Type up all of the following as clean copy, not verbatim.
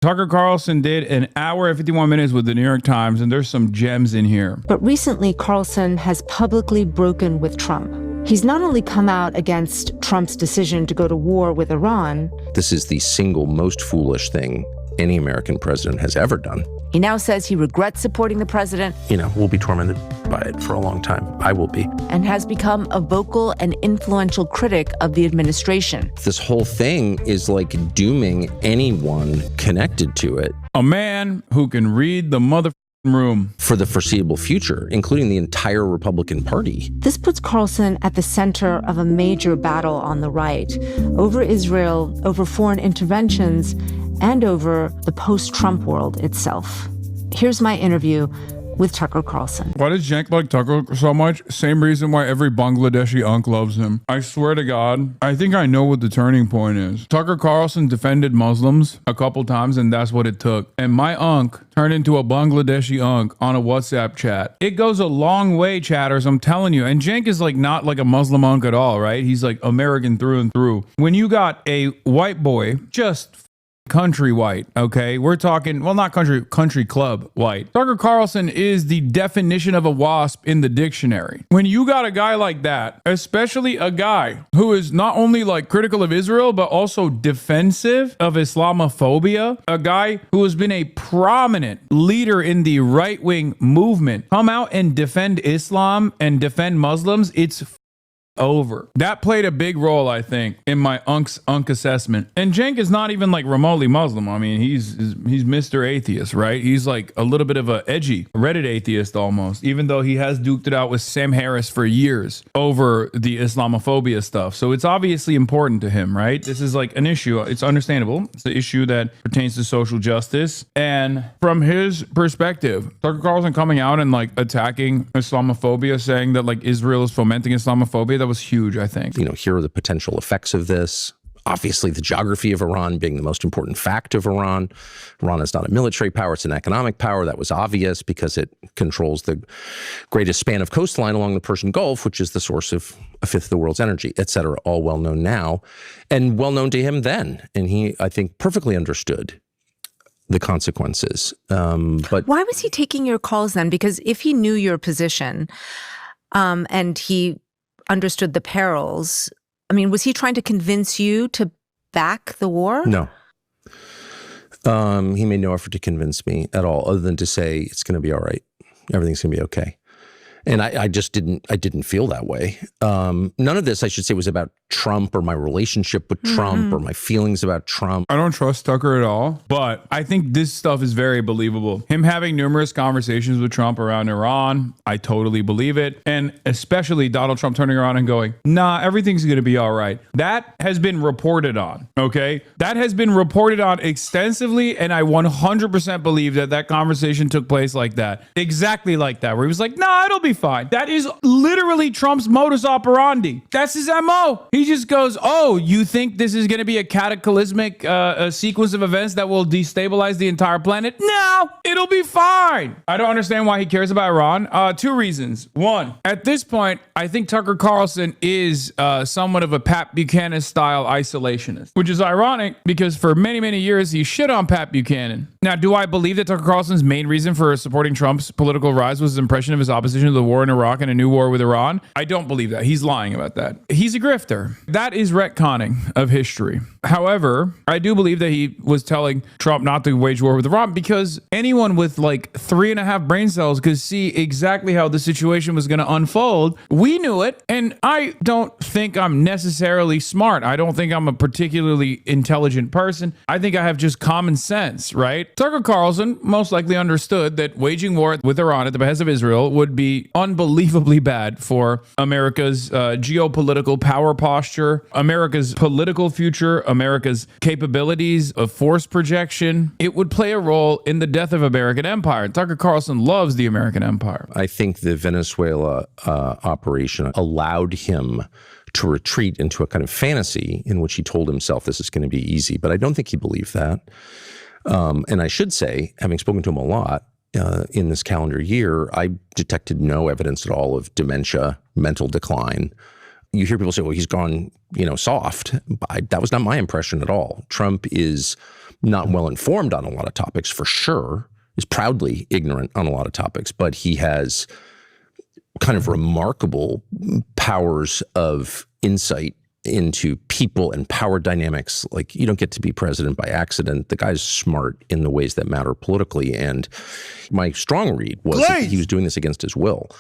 Tucker Carlson did an hour and 51 minutes with the New York Times, and there's some gems in here. But recently, Carlson has publicly broken with Trump. He's not only come out against Trump's decision to go to war with Iran. This is the single most foolish thing any American president has ever done. He now says he regrets supporting the president. We'll be tormented by it for a long time. I will be. And has become a vocal and influential critic of the administration. This whole thing is like dooming anyone connected to it. A man who can read the mother room for the foreseeable future, including the entire Republican Party. This puts Carlson at the center of a major battle on the right over Israel, over foreign interventions, and over the post-Trump world itself. Here's my interview with Tucker Carlson. Why does Cenk like Tucker so much? Same reason why every Bangladeshi unk loves him. I swear to God, I think I know what the turning point is. Tucker Carlson defended Muslims a couple times, and that's what it took. And my unk turned into a Bangladeshi unk on a WhatsApp chat. It goes a long way, chatters, I'm telling you. And Cenk is like not like a Muslim unk at all, right? He's like American through and through. When you got a white boy, just country white, okay? We're talking, well, not country club white. Tucker Carlson is the definition of a wasp in the dictionary. When you got a guy like that, especially a guy who is not only like critical of Israel, but also defensive of Islamophobia, a guy who has been a prominent leader in the right-wing movement, come out and defend Islam and defend Muslims, it's over. That played a big role, I think, in my unk assessment. And Cenk is not even like remotely Muslim. I mean, he's Mr. Atheist, right? He's like a little bit of a edgy Reddit atheist almost, even though he has duked it out with Sam Harris for years over the Islamophobia stuff. So it's obviously important to him, right? This is like an issue. It's understandable. It's an issue that pertains to social justice. And from his perspective, Tucker Carlson coming out and like attacking Islamophobia, saying that like Israel is fomenting Islamophobia, that was huge, I think. Here are the potential effects of this. Obviously, the geography of Iran being the most important fact of Iran. Iran is not a military power, it's an economic power. That was obvious because it controls the greatest span of coastline along the Persian Gulf, which is the source of a fifth of the world's energy, et cetera. All well known now and well known to him then. And he, I think, perfectly understood the consequences. But why was he taking your calls then? Because if he knew your position and he understood the perils, I mean, was he trying to convince you to back the war? No. He made no effort to convince me at all, other than to say it's going to be all right. Everything's going to be okay. And I just didn't feel that way. None of this, I should say, was about Trump or my relationship with Trump or my feelings about Trump. I don't trust Tucker at all, but I think this stuff is very believable. Him having numerous conversations with Trump around Iran, I totally believe it. And especially Donald Trump turning around and going, nah, everything's going to be all right. That has been reported on, okay? That has been reported on extensively, and I 100% believe that that conversation took place like that. Exactly like that, where he was like, nah, it'll be fine. That is literally Trump's modus operandi. That's his MO. He just goes, oh, you think this is going to be a cataclysmic sequence of events that will destabilize the entire planet? No, it'll be fine. I don't understand why he cares about Iran. Two reasons. One, at this point, I think Tucker Carlson is somewhat of a Pat Buchanan-style isolationist, which is ironic because for many, many years, he shit on Pat Buchanan. Now, do I believe that Tucker Carlson's main reason for supporting Trump's political rise was his impression of his opposition to the war in Iraq and a new war with Iran? I don't believe that. He's lying about that. He's a grifter. That is retconning of history. However, I do believe that he was telling Trump not to wage war with Iran because anyone with like 3.5 brain cells could see exactly how the situation was going to unfold. We knew it, and I don't think I'm necessarily smart. I don't think I'm a particularly intelligent person. I think I have just common sense, right? Tucker Carlson most likely understood that waging war with Iran at the behest of Israel would be unbelievably bad for America's geopolitical power posture, America's political future, America's capabilities of force projection. It would play a role in the death of American empire. Tucker Carlson loves the American empire. I think the Venezuela operation allowed him to retreat into a kind of fantasy in which he told himself this is going to be easy. But I don't think he believed that. And I should say, having spoken to him a lot, in this calendar year, I detected no evidence at all of dementia, mental decline. You hear people say, well, he's gone, soft. That was not my impression at all. Trump is not well informed on a lot of topics for sure, is proudly ignorant on a lot of topics, but he has kind of remarkable powers of insight into people and power dynamics. Like, you don't get to be president by accident. The guy's smart in the ways that matter politically. And my strong read was that he was doing this against his will.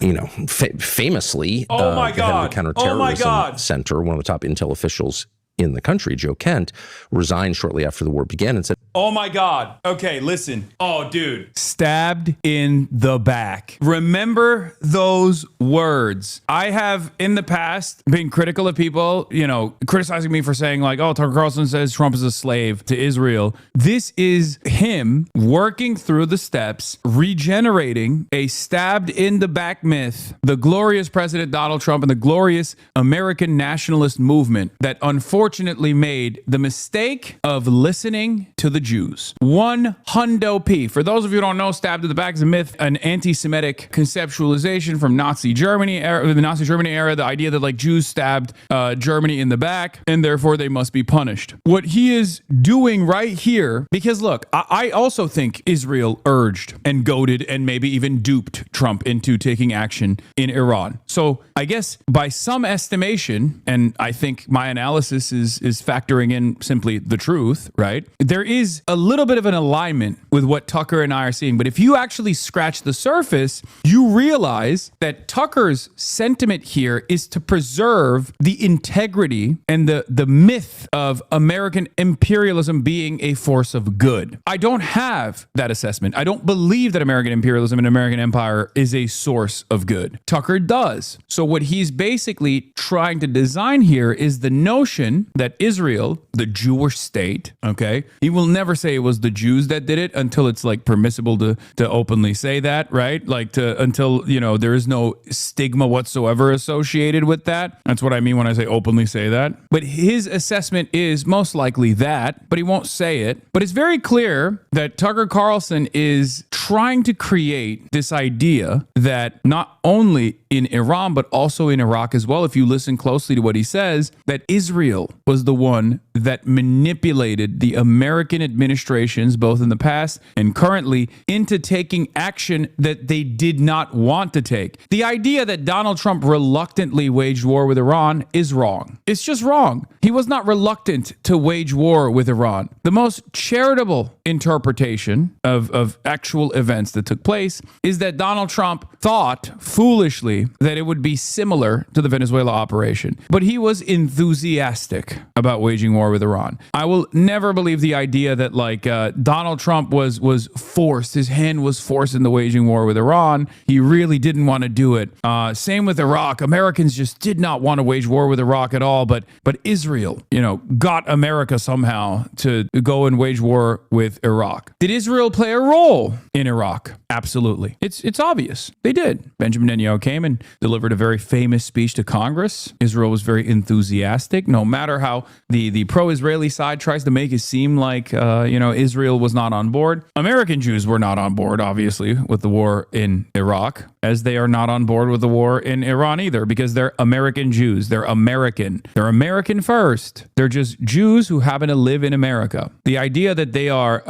You know, famously, Oh my the head of God. the Counterterrorism Oh my God. Center, one of the top intel officials in the country, Joe Kent, resigned shortly after the war began and said, Oh my God. Okay, listen. Oh, dude. Stabbed in the back. Remember those words. I have in the past been critical of people, you know, criticizing me for saying like, oh, Tucker Carlson says Trump is a slave to Israel. This is him working through the steps, regenerating a stabbed in the back myth, the glorious President Donald Trump and the glorious American nationalist movement that unfortunately made the mistake of listening to the Jews. 100p. For those of you who don't know, stabbed in the back is a myth, an anti-Semitic conceptualization from Nazi Germany era, the Nazi Germany era, the idea that like Jews stabbed Germany in the back and therefore they must be punished. What he is doing right here, because look, I also think Israel urged and goaded and maybe even duped Trump into taking action in Iran. So I guess by some estimation, and I think my analysis is factoring in simply the truth, right? There is a little bit of an alignment with what Tucker and I are seeing. But if you actually scratch the surface, you realize that Tucker's sentiment here is to preserve the integrity and the myth of American imperialism being a force of good. I don't have that assessment. I don't believe that American imperialism and American empire is a source of good. Tucker does. So what he's basically trying to design here is the notion that Israel, the Jewish state, okay, he will never say it was the Jews that did it until it's like permissible to openly say that, right? Like until, you know, there is no stigma whatsoever associated with that. That's what I mean when I say openly say that. But his assessment is most likely that, but he won't say it. But it's very clear that Tucker Carlson is trying to create this idea that not only in Iran, but also in Iraq as well, if you listen closely to what he says, that Israel was the one that manipulated the American administrations, both in the past and currently, into taking action that they did not want to take. The idea that Donald Trump reluctantly waged war with Iran is wrong. It's just wrong. He was not reluctant to wage war with Iran. The most charitable interpretation of actual events that took place is that Donald Trump thought foolishly that it would be similar to the Venezuela operation, but he was enthusiastic about waging war with Iran. I will never believe the idea that like Donald Trump was forced, his hand was forced in the waging war with Iran. He really didn't want to do it. Same with Iraq. Americans just did not want to wage war with Iraq at all, but Israel, you know, got America somehow to go and wage war with Iraq. Did Israel play a role in Iraq? Absolutely. It's obvious. They did. Benjamin Netanyahu came and delivered a very famous speech to Congress. Israel was very enthusiastic, no matter how the pro-Israeli side tries to make it seem like, Israel was not on board. American Jews were not on board, obviously, with the war in Iraq, as they are not on board with the war in Iran either, because they're American Jews. They're American. They're American first. They're just Jews who happen to live in America. The idea that they are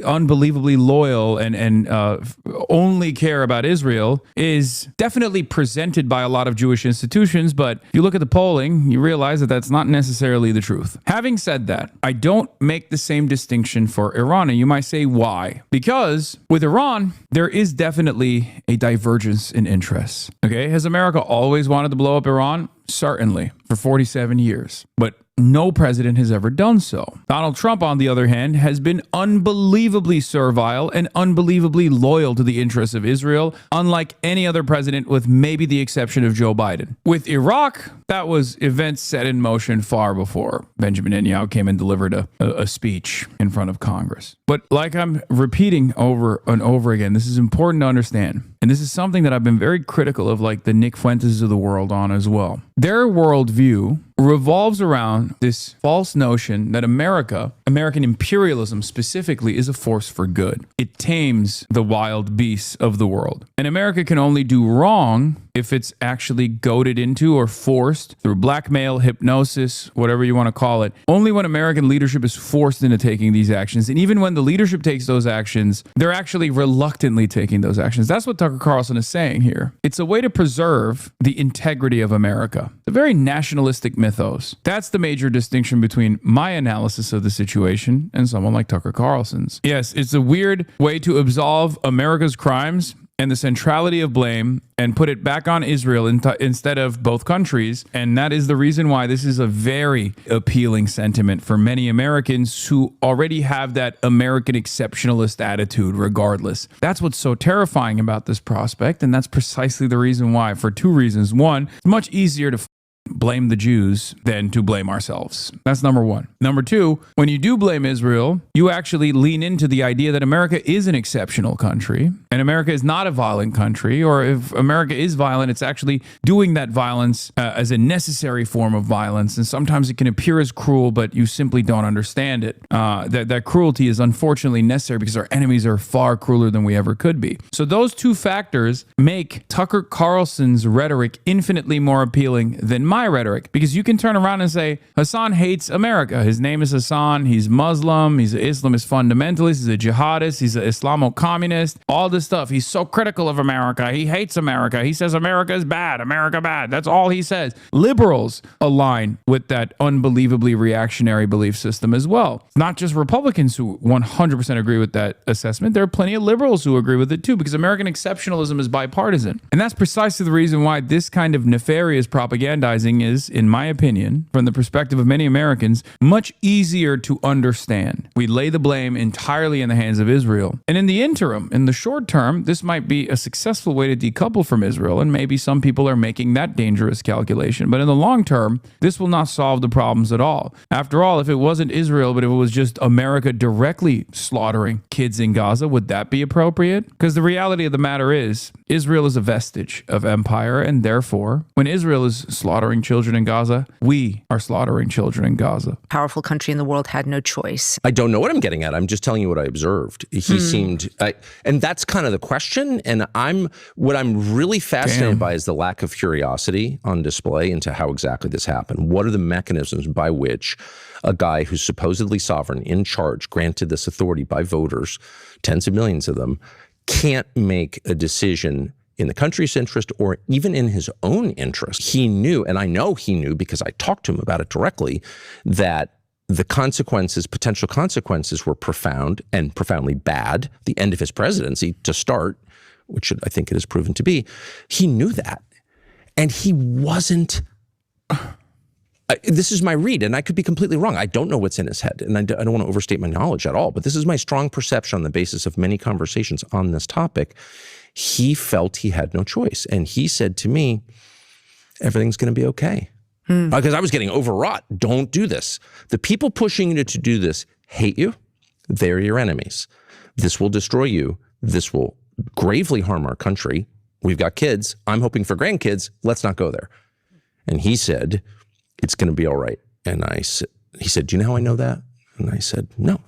unbelievably loyal and only care about Israel is definitely presented by a lot of Jewish institutions, but if you look at the polling, you realize that that's not necessarily the truth. Having said that, I don't make the same distinction for Iran, and you might say why? Because with Iran, there is definitely a divergence in interests. Okay, has America always wanted to blow up Iran? Certainly, for 47 years. But no president has ever done so. Donald Trump, on the other hand, has been unbelievably servile and unbelievably loyal to the interests of Israel, unlike any other president, with maybe the exception of Joe Biden. With Iraq, that was events set in motion far before Benjamin Netanyahu came and delivered a speech in front of Congress. But like I'm repeating over and over again, this is important to understand. And this is something that I've been very critical of, like the Nick Fuentes of the world on as well. Their worldview revolves around this false notion that American imperialism specifically, is a force for good. It tames the wild beasts of the world. And America can only do wrong if it's actually goaded into or forced through blackmail, hypnosis, whatever you want to call it. Only when American leadership is forced into taking these actions, and even when the leadership takes those actions, they're actually reluctantly taking those actions. That's what Tucker Carlson is saying here. It's a way to preserve the integrity of America. It's a very nationalistic mythos. That's the major distinction between my analysis of the situation and someone like Tucker Carlson's. Yes, it's a weird way to absolve America's crimes and the centrality of blame and put it back on Israel instead of both countries. And that is the reason why this is a very appealing sentiment for many Americans who already have that American exceptionalist attitude regardless. That's what's so terrifying about this prospect. And that's precisely the reason why, for two reasons. One, it's much easier to blame the Jews than to blame ourselves. That's number one. Number two, when you do blame Israel, you actually lean into the idea that America is an exceptional country and America is not a violent country, or if America is violent, it's actually doing that violence as a necessary form of violence. And sometimes it can appear as cruel, but you simply don't understand it. That cruelty is unfortunately necessary because our enemies are far crueler than we ever could be. So those two factors make Tucker Carlson's rhetoric infinitely more appealing than my rhetoric, because you can turn around and say Hasan hates America. His name is Hasan. He's Muslim. He's an Islamist fundamentalist. He's a jihadist. He's an Islamo-communist. All this stuff. He's so critical of America. He hates America. He says America is bad. America bad. That's all he says. Liberals align with that unbelievably reactionary belief system as well. Not just Republicans who 100% agree with that assessment. There are plenty of liberals who agree with it too, because American exceptionalism is bipartisan. And that's precisely the reason why this kind of nefarious propagandizing is, in my opinion, from the perspective of many Americans, much easier to understand. We lay the blame entirely in the hands of Israel. And in the interim, in the short term, this might be a successful way to decouple from Israel, and maybe some people are making that dangerous calculation. But in the long term, this will not solve the problems at all. After all, if it wasn't Israel, but if it was just America directly slaughtering kids in Gaza, would that be appropriate? Because the reality of the matter is, Israel is a vestige of empire, and therefore, when Israel is slaughtering children in Gaza, we are slaughtering children in Gaza. Powerful country in the world had no choice. I don't know what I'm getting at. I'm just telling you what I observed. He seemed, and that's kind of the question. And what I'm really fascinated by is the lack of curiosity on display into how exactly this happened. What are the mechanisms by which a guy who's supposedly sovereign, in charge, granted this authority by voters, tens of millions of them, can't make a decision in the country's interest or even in his own interest? He knew, and I know he knew because I talked to him about it directly, that the consequences, potential consequences, were profound and profoundly bad. The end of his presidency, to start, which I think it has proven to be, he knew that. And he wasn't, this is my read, and I could be completely wrong. I don't know what's in his head, and I don't want to overstate my knowledge at all, but this is my strong perception on the basis of many conversations on this topic. He felt he had no choice. And he said to me, everything's going to be okay. Because I was getting overwrought. Don't do this. The people pushing you to do this hate you. They're your enemies. This will destroy you. This will gravely harm our country. We've got kids. I'm hoping for grandkids. Let's not go there. And he said, it's going to be all right. And he said, do you know how I know that? And I said, no.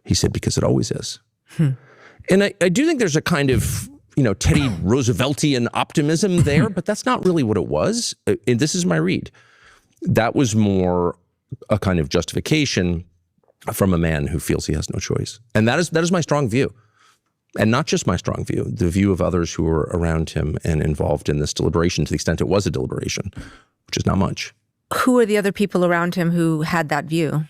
He said, because it always is. And I do think there's a kind of, Teddy Rooseveltian optimism there, but that's not really what it was. And this is my read. That was more a kind of justification from a man who feels he has no choice. And that is my strong view. And not just my strong view, the view of others who were around him and involved in this deliberation, to the extent it was a deliberation, which is not much. Who are the other people around him who had that view?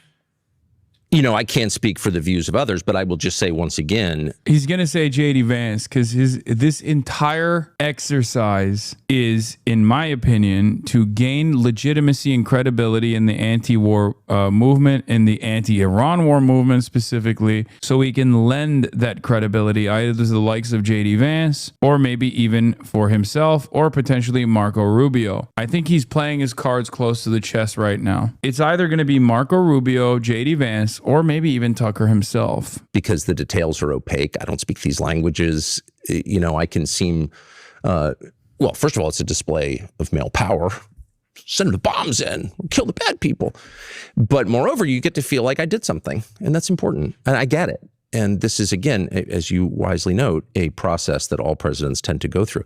I can't speak for the views of others, but I will just say once again. He's going to say J.D. Vance because this entire exercise is, in my opinion, to gain legitimacy and credibility in the anti-war movement, in the anti-Iran war movement specifically, so he can lend that credibility either to the likes of J.D. Vance or maybe even for himself or potentially Marco Rubio. I think he's playing his cards close to the chest right now. It's either going to be Marco Rubio, J.D. Vance, or maybe even Tucker himself. Because the details are opaque. I don't speak these languages. I can seem, well, first of all, it's a display of male power. Send the bombs in, kill the bad people. But moreover, you get to feel like I did something, and that's important. And I get it. And this is, again, as you wisely note, a process that all presidents tend to go through.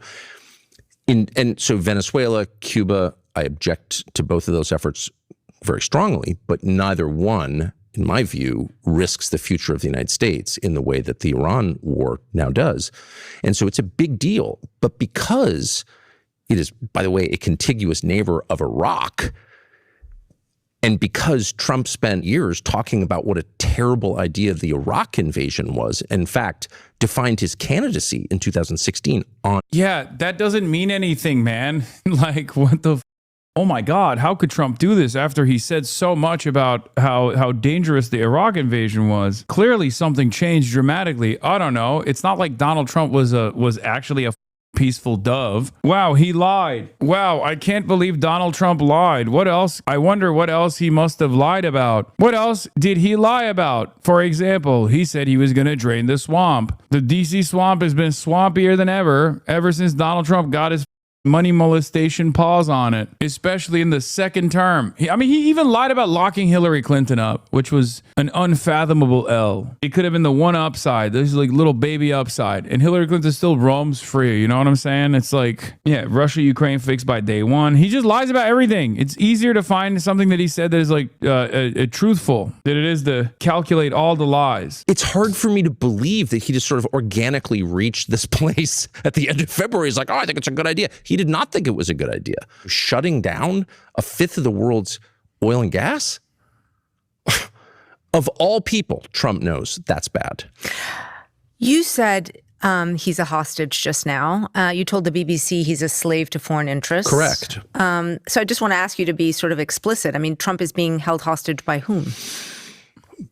And so Venezuela, Cuba, I object to both of those efforts very strongly, but neither one, in my view, risks the future of the United States in the way that the Iran war now does. And so it's a big deal. But because it is, by the way, a contiguous neighbor of Iraq, and because Trump spent years talking about what a terrible idea the Iraq invasion was, in fact, defined his candidacy in 2016 on. Yeah, that doesn't mean anything, man. Like, what the oh my God, how could Trump do this after he said so much about how dangerous the Iraq invasion was? Clearly something changed dramatically. I don't know. It's not like Donald Trump was actually a peaceful dove. Wow, he lied. Wow, I can't believe Donald Trump lied. What else? I wonder what else he must have lied about. What else did he lie about? For example, he said he was going to drain the swamp. The DC swamp has been swampier than ever since Donald Trump got his money molestation pause on it, especially in the second term. He even lied about locking Hillary Clinton up, which was an unfathomable L. It could have been the one upside. There's like little baby upside. And Hillary Clinton still roams free. You know what I'm saying? It's like, yeah, Russia, Ukraine fixed by day one. He just lies about everything. It's easier to find something that he said that is like truthful than it is to calculate all the lies. It's hard for me to believe that he just sort of organically reached this place at the end of February. He's like, oh, I think it's a good idea. He did not think it was a good idea. Shutting down a fifth of the world's oil and gas? Of all people, Trump knows that's bad. You said he's a hostage just now. You told the BBC he's a slave to foreign interests. Correct. So I just want to ask you to be sort of explicit. I mean, Trump is being held hostage by whom?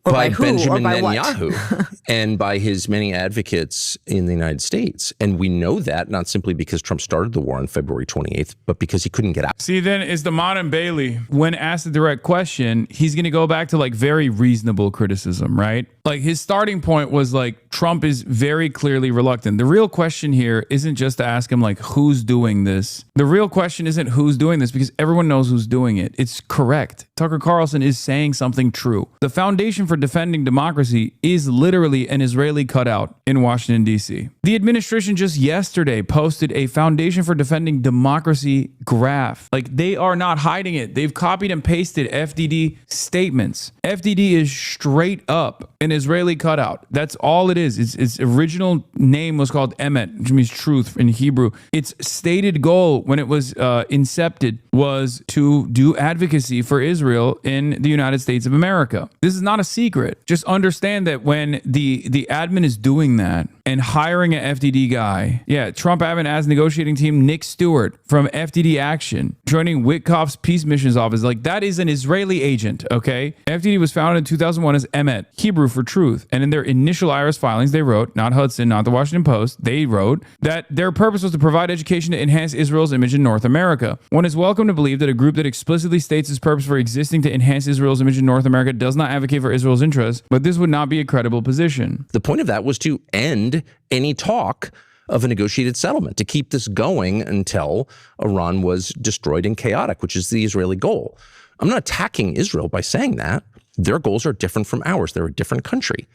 Or by who, Benjamin or by Netanyahu and by his many advocates in the United States. And we know that not simply because Trump started the war on February 28th, but because he couldn't get out. See, then is the modern Bailey. When asked a direct question, he's going to go back to like very reasonable criticism, right? Like his starting point was like Trump is very clearly reluctant. The real question here isn't just to ask him like who's doing this. The real question isn't who's doing this because everyone knows who's doing it. It's correct. Tucker Carlson is saying something true. The foundation for defending democracy is literally an Israeli cutout in Washington, D.C. The administration just yesterday posted a foundation for defending democracy graph. Like they are not hiding it. They've copied and pasted FDD statements. FDD is straight up an Israeli cutout. That's all it is. Its original name was called Emet, which means truth in Hebrew. Its stated goal when it was incepted was to do advocacy for Israel in the United States of America. This is not a secret. Just understand that when the admin is doing that and hiring an FDD guy, yeah, Trump admin as negotiating team Nick Stewart from FDD Action, joining Witkoff's Peace Missions Office, like that is an Israeli agent, okay? FDD was founded in 2001 as Emet, Hebrew for truth. And in their initial IRS filings, they wrote, not Hudson, not the Washington Post, they wrote that their purpose was to provide education to enhance Israel's image in North America. One is welcome to believe that a group that explicitly states its purpose for existing to enhance Israel's image in North America does not advocate for Israel's interests, but this would not be a credible position. The point of that was to end any talk of a negotiated settlement, to keep this going until Iran was destroyed and chaotic, which is the Israeli goal. I'm not attacking Israel by saying that. Their goals are different from ours. They're a different country.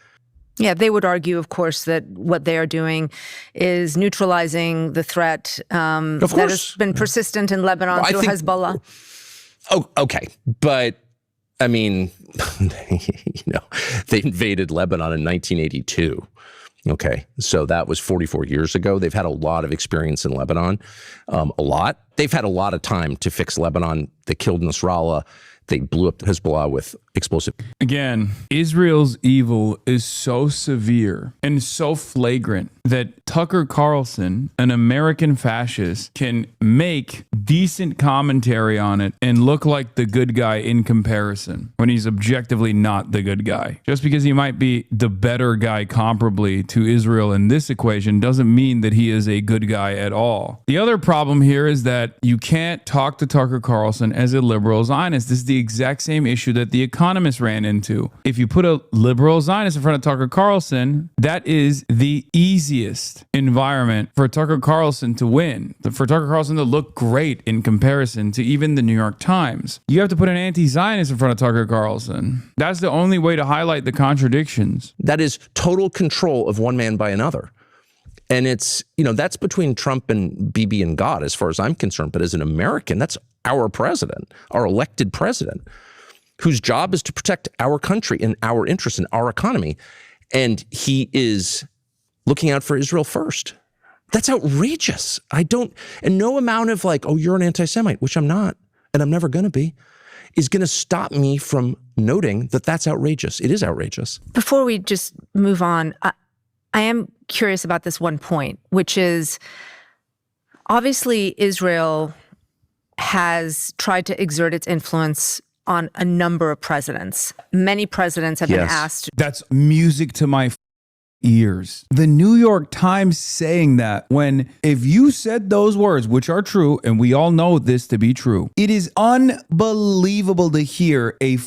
Yeah, they would argue, of course, that what they are doing is neutralizing the threat that has been persistent in Lebanon through Hezbollah. Oh, okay. But I mean, they invaded Lebanon in 1982. Okay, so that was 44 years ago. They've had a lot of experience in Lebanon, a lot. They've had a lot of time to fix Lebanon. They killed Nasrallah. They blew up Hezbollah with explosive. Again, Israel's evil is so severe and so flagrant that Tucker Carlson, an American fascist, can make decent commentary on it and look like the good guy in comparison when he's objectively not the good guy. Just because he might be the better guy comparably to Israel in this equation doesn't mean that he is a good guy at all. The other problem here is that you can't talk to Tucker Carlson as a liberal Zionist. This is the exact same issue that The Economist ran into. If you put a liberal Zionist in front of Tucker Carlson, that is the easiest environment for Tucker Carlson to win, for Tucker Carlson to look great in comparison to even the New York Times. You have to put an anti-Zionist in front of Tucker Carlson. That's the only way to highlight the contradictions. That is total control of one man by another. And it's, that's between Trump and Bibi and God, as far as I'm concerned. But as an American, that's our president, our elected president, whose job is to protect our country and our interests and our economy. And he is looking out for Israel first. That's outrageous. And no amount of like, oh, you're an anti-Semite, which I'm not, and I'm never going to be, is going to stop me from noting that that's outrageous. It is outrageous. Before we just move on, I am curious about this one point, which is obviously Israel has tried to exert its influence on a number of presidents. Many presidents have been asked. That's music to my ears. The New York Times saying that when, if you said those words, which are true, and we all know this to be true, it is unbelievable to hear a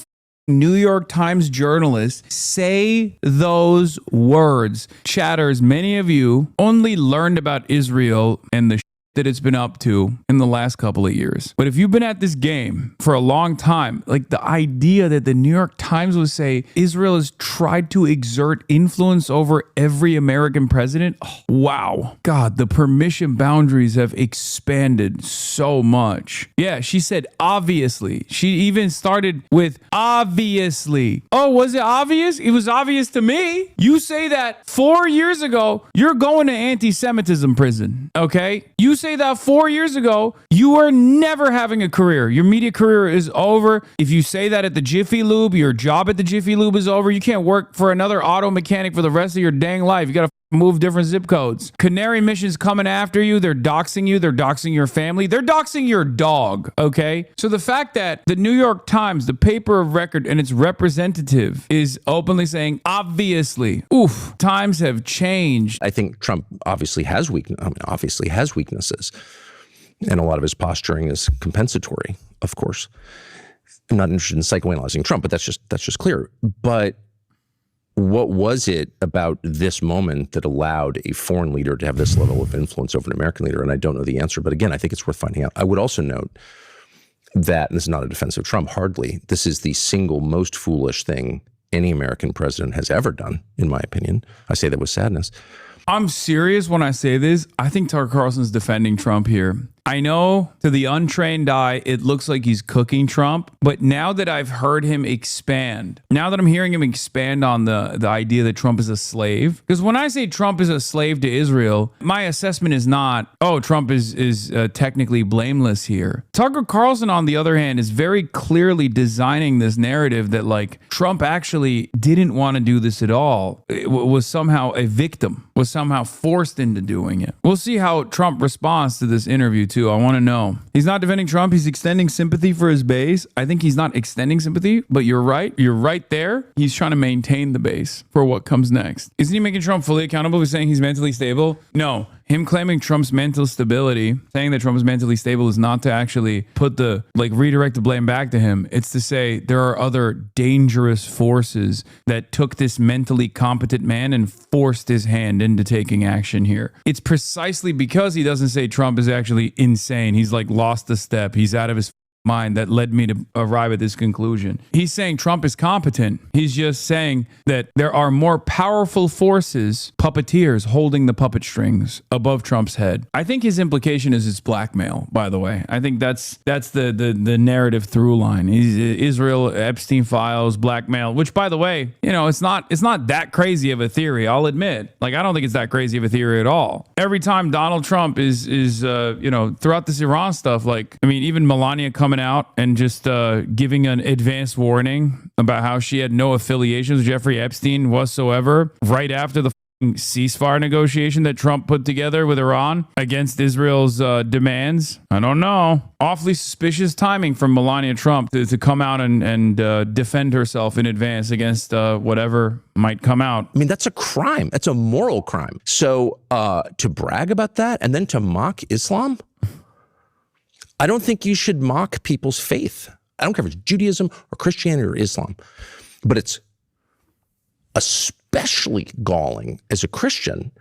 New York Times journalist say those words. Chatters, many of you only learned about Israel and the that it's been up to in the last couple of years. But if you've been at this game for a long time, like the idea that the New York Times would say Israel has tried to exert influence over every American president. Oh, wow. God, the permission boundaries have expanded so much. Yeah, she said obviously. She even started with obviously. Oh, was it obvious? It was obvious to me. You say that 4 years ago, you're going to anti-Semitism prison, okay? You say that 4 years ago, you are never having a career. Your media career is over. If you say that at the Jiffy Lube, your job at the Jiffy Lube is over. You can't work for another auto mechanic for the rest of your dang life. You got to move different zip codes. Canary Mission's coming after you. They're doxing you. They're doxing your family. They're doxing your dog, okay? So the fact that the New York Times, the paper of record and its representative, is openly saying, obviously, oof, times have changed. I think Trump obviously has weaknesses. And a lot of his posturing is compensatory, of course. I'm not interested in psychoanalyzing Trump, but that's just clear. But what was it about this moment that allowed a foreign leader to have this level of influence over an American leader? And I don't know the answer, but again, I think it's worth finding out. I would also note that, and this is not a defense of Trump, hardly, this is the single most foolish thing any American president has ever done, in my opinion. I say that with sadness. I'm serious when I say this. I think Tucker Carlson's defending Trump here. I know to the untrained eye, it looks like he's cooking Trump. But now that I've heard him expand, now that I'm hearing him expand on the idea that Trump is a slave, because when I say Trump is a slave to Israel, my assessment is not, oh, Trump is technically blameless here. Tucker Carlson, on the other hand, is very clearly designing this narrative that like Trump actually didn't want to do this at all. It was somehow a victim, was somehow forced into doing it. We'll see how Trump responds to this interview too. I want to know. He's not defending Trump. He's extending sympathy for his base. I think he's not extending sympathy, but you're right. You're right there. He's trying to maintain the base for what comes next. Isn't he making Trump fully accountable for saying he's mentally stable? No. Him claiming Trump's mental stability, saying that Trump is mentally stable, is not to actually put the, redirect the blame back to him. It's to say there are other dangerous forces that took this mentally competent man and forced his hand into taking action here. It's precisely because he doesn't say Trump is actually insane. He's lost a step. He's out of his mind that led me to arrive at this conclusion. He's saying Trump is competent. He's just saying that there are more powerful forces, puppeteers, holding the puppet strings above Trump's head. I think his implication is it's blackmail, by the way. I think that's the narrative through line. Israel, Epstein files, blackmail, which, by the way, it's not that crazy of a theory, I'll admit. I don't think it's that crazy of a theory at all. Every time Donald Trump is throughout this Iran stuff, even Melania coming out and just giving an advanced warning about how she had no affiliations with Jeffrey Epstein whatsoever right after the ceasefire negotiation that Trump put together with Iran against Israel's demands. I don't know. Awfully suspicious timing from Melania Trump to come out and defend herself in advance against whatever might come out. That's a crime. That's a moral crime. So to brag about that and then to mock Islam? I don't think you should mock people's faith. I don't care if it's Judaism or Christianity or Islam, but it's especially galling as a Christian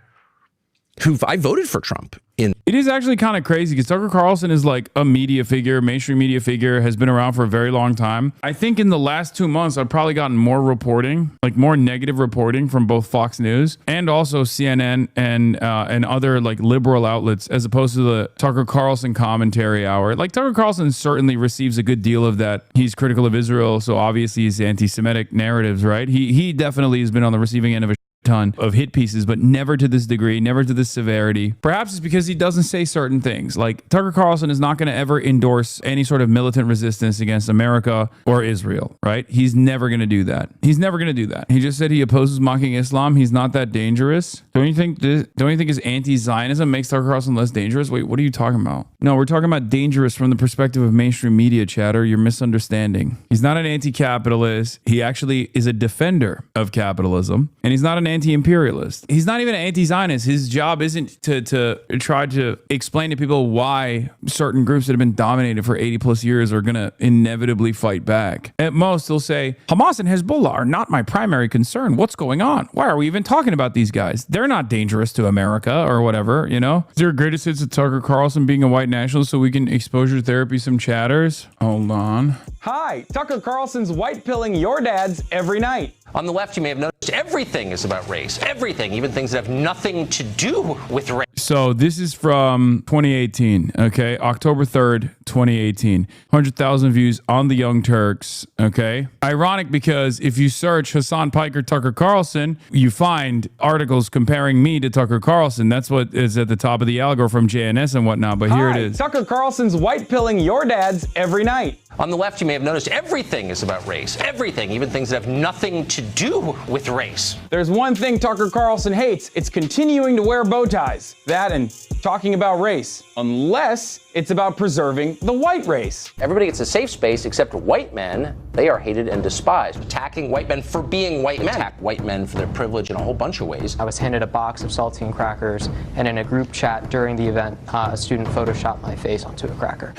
I voted for Trump It is actually kind of crazy because Tucker Carlson is like a media figure, mainstream media figure, has been around for a very long time. I think in the last 2 months, I've probably gotten more reporting, like more negative reporting from both Fox News and also CNN and other like liberal outlets as opposed to the Tucker Carlson commentary hour. Like Tucker Carlson certainly receives a good deal of that. He's critical of Israel, so obviously he's anti-Semitic narratives, right? He definitely has been on the receiving end of a ton of hit pieces, but never to this degree, never to this severity. Perhaps it's because he doesn't say certain things. Like Tucker Carlson is not going to ever endorse any sort of militant resistance against America or Israel, right? He's never going to do that. He's never going to do that. He just said he opposes mocking Islam. He's not that dangerous. Don't you think his anti-Zionism makes Tucker Carlson less dangerous? Wait, what are you talking about? No, we're talking about dangerous from the perspective of mainstream media, chatter. You're misunderstanding. He's not an anti-capitalist. He actually is a defender of capitalism, and he's not an anti-imperialist. He's not even an anti-Zionist. His job isn't to try to explain to people why certain groups that have been dominated for 80 plus years are going to inevitably fight back. At most, he'll say, Hamas and Hezbollah are not my primary concern. What's going on? Why are we even talking about these guys? They're not dangerous to America or whatever, you know? Is there a greatest hits of Tucker Carlson being a white nationalist so we can exposure therapy some chatters? Hold on. Hi, Tucker Carlson's white pilling your dads every night. On the left, you may have noticed everything is about race. Everything, even things that have nothing to do with race. So this is from 2018, okay? October 3rd, 2018. 100,000 views on the Young Turks, okay? Ironic because if you search Hasan Piker Tucker Carlson, you find articles comparing me to Tucker Carlson. That's what is at the top of the algo from JNS and whatnot, but here it is. Tucker Carlson's white pilling your dads every night. On the left, you may have noticed everything is about race. Everything, even things that have nothing to do with race. There's one thing Tucker Carlson hates. It's continuing to wear bow ties. That and talking about race. Unless it's about preserving the white race. Everybody gets a safe space except white men. They are hated and despised. Attacking white men for being white men. Attack white men for their privilege in a whole bunch of ways. I was handed a box of saltine crackers, and in a group chat during the event, a student photoshopped my face onto a cracker.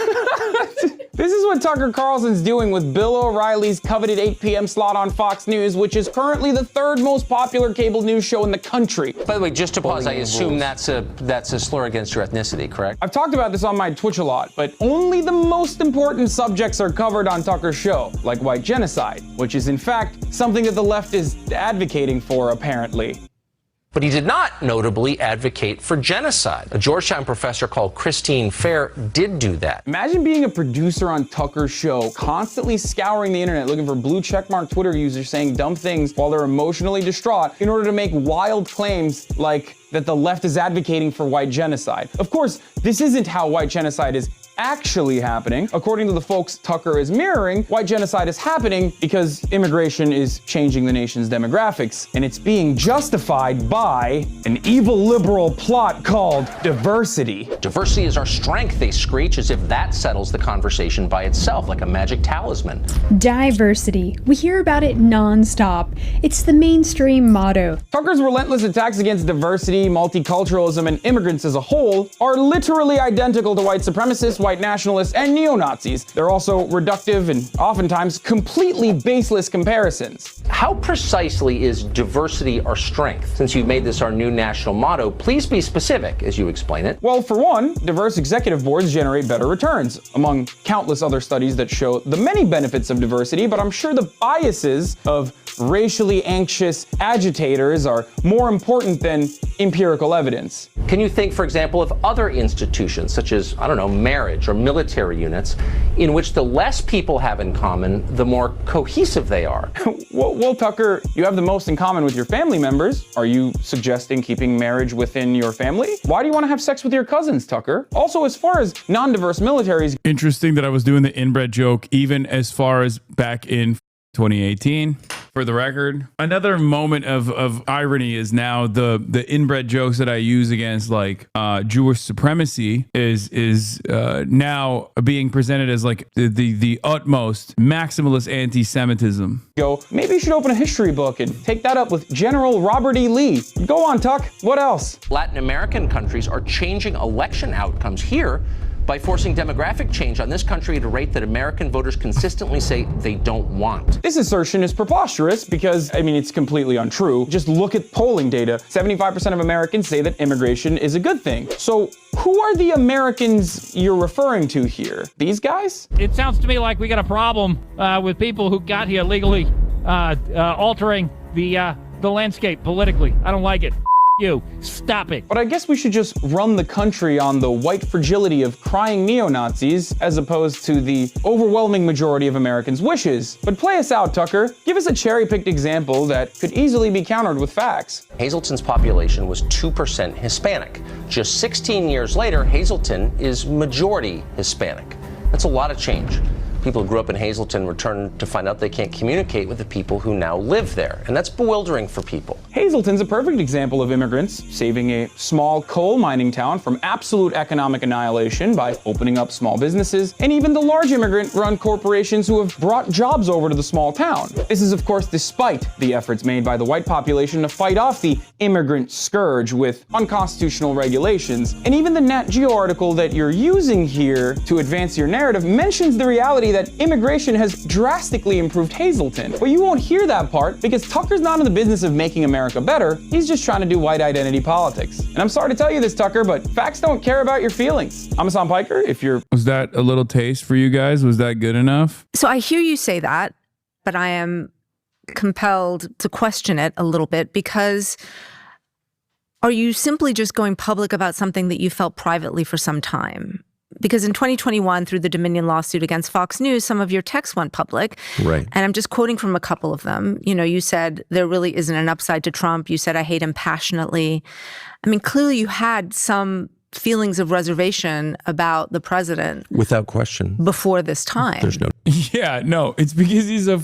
This is what Tucker Carlson's doing with Bill O'Reilly's coveted 8 p.m. slot on Fox News, which is currently the third most popular cable news show in the country. By the way, just to pause, I assume that's a slur against your ethnicity, correct? I've talked about this on my Twitch a lot, but only the most important subjects are covered on Tucker's show, like white genocide, which is in fact something that the left is advocating for, apparently. But he did not, notably, advocate for genocide. A Georgetown professor called Christine Fair did do that. Imagine being a producer on Tucker's show, constantly scouring the internet looking for blue checkmark Twitter users saying dumb things while they're emotionally distraught in order to make wild claims like that the left is advocating for white genocide. Of course, this isn't how white genocide is actually happening. According to the folks Tucker is mirroring, white genocide is happening because immigration is changing the nation's demographics, and it's being justified by an evil liberal plot called diversity. Diversity is our strength, they screech, as if that settles the conversation by itself, like a magic talisman. Diversity. We hear about it non-stop. It's the mainstream motto. Tucker's relentless attacks against diversity, multiculturalism, and immigrants as a whole are literally identical to white supremacists, white nationalists, and neo-Nazis. They're also reductive and oftentimes completely baseless comparisons. How precisely is diversity our strength? Since you've made this our new national motto, please be specific as you explain it. Well, for one, diverse executive boards generate better returns, among countless other studies that show the many benefits of diversity, but I'm sure the biases of racially anxious agitators are more important than empirical evidence. Can you think, for example, of other institutions, such as, I don't know, marriage or military units, in which the less people have in common, the more cohesive they are? Well, Tucker, you have the most in common with your family members. Are you suggesting keeping marriage within your family? Why do you want to have sex with your cousins, Tucker? Also, as far as non-diverse militaries... Interesting that I was doing the inbred joke even as far as back in 2018. For the record, another moment of irony is now the inbred jokes that I use against like Jewish supremacy is now being presented as like the utmost maximalist anti-Semitism. Maybe you should open a history book and take that up with General Robert E. Lee. Go on, Tuck. What else? Latin American countries are changing election outcomes here by forcing demographic change on this country at a rate that American voters consistently say they don't want. This assertion is preposterous because, I mean, it's completely untrue. Just look at polling data. 75% of Americans say that immigration is a good thing. So who are the Americans you're referring to here? These guys? It sounds to me like we got a problem with people who got here legally altering the landscape politically. I don't like it. You. Stop it. But I guess we should just run the country on the white fragility of crying neo-Nazis as opposed to the overwhelming majority of Americans' wishes. But play us out, Tucker. Give us a cherry-picked example that could easily be countered with facts. Hazleton's population was 2% Hispanic. Just 16 years later, Hazleton is majority Hispanic. That's a lot of change. People who grew up in Hazleton return to find out they can't communicate with the people who now live there, and that's bewildering for people. Hazleton's a perfect example of immigrants saving a small coal mining town from absolute economic annihilation by opening up small businesses, and even the large immigrant-run corporations who have brought jobs over to the small town. This is, of course, despite the efforts made by the white population to fight off the immigrant scourge with unconstitutional regulations. And even the Nat Geo article that you're using here to advance your narrative mentions the reality that immigration has drastically improved Hazleton. But you won't hear that part because Tucker's not in the business of making America better. He's just trying to do white identity politics. And I'm sorry to tell you this, Tucker, but facts don't care about your feelings. I'm Hasan Piker. If you're... Was that a little taste for you guys? Was that good enough? So I hear you say that, but I am compelled to question it a little bit because are you simply just going public about something that you felt privately for some time? Because in 2021, through the Dominion lawsuit against Fox News, some of your texts went public. Right. And I'm just quoting from a couple of them. You know, you said, there really isn't an upside to Trump. You said, I hate him passionately. I mean, clearly you had some feelings of reservation about the president. Without question. Before this time. There's no... Yeah, no, it's because he's a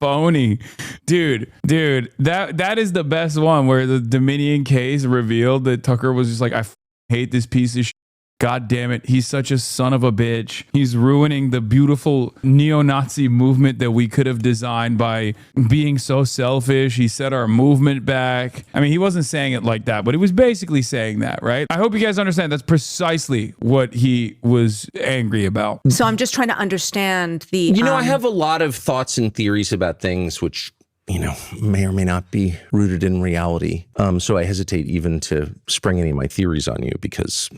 phony. Dude, that is the best one where the Dominion case revealed that Tucker was just like, I hate this piece of shit. God damn it, he's such a son of a bitch. He's ruining the beautiful neo-Nazi movement that we could have designed by being so selfish. He set our movement back. I mean, he wasn't saying it like that, but he was basically saying that, right? I hope you guys understand that's precisely what he was angry about. So I'm just trying to understand the... You know, I have a lot of thoughts and theories about things which, you know, may or may not be rooted in reality. So I hesitate even to spring any of my theories on you because...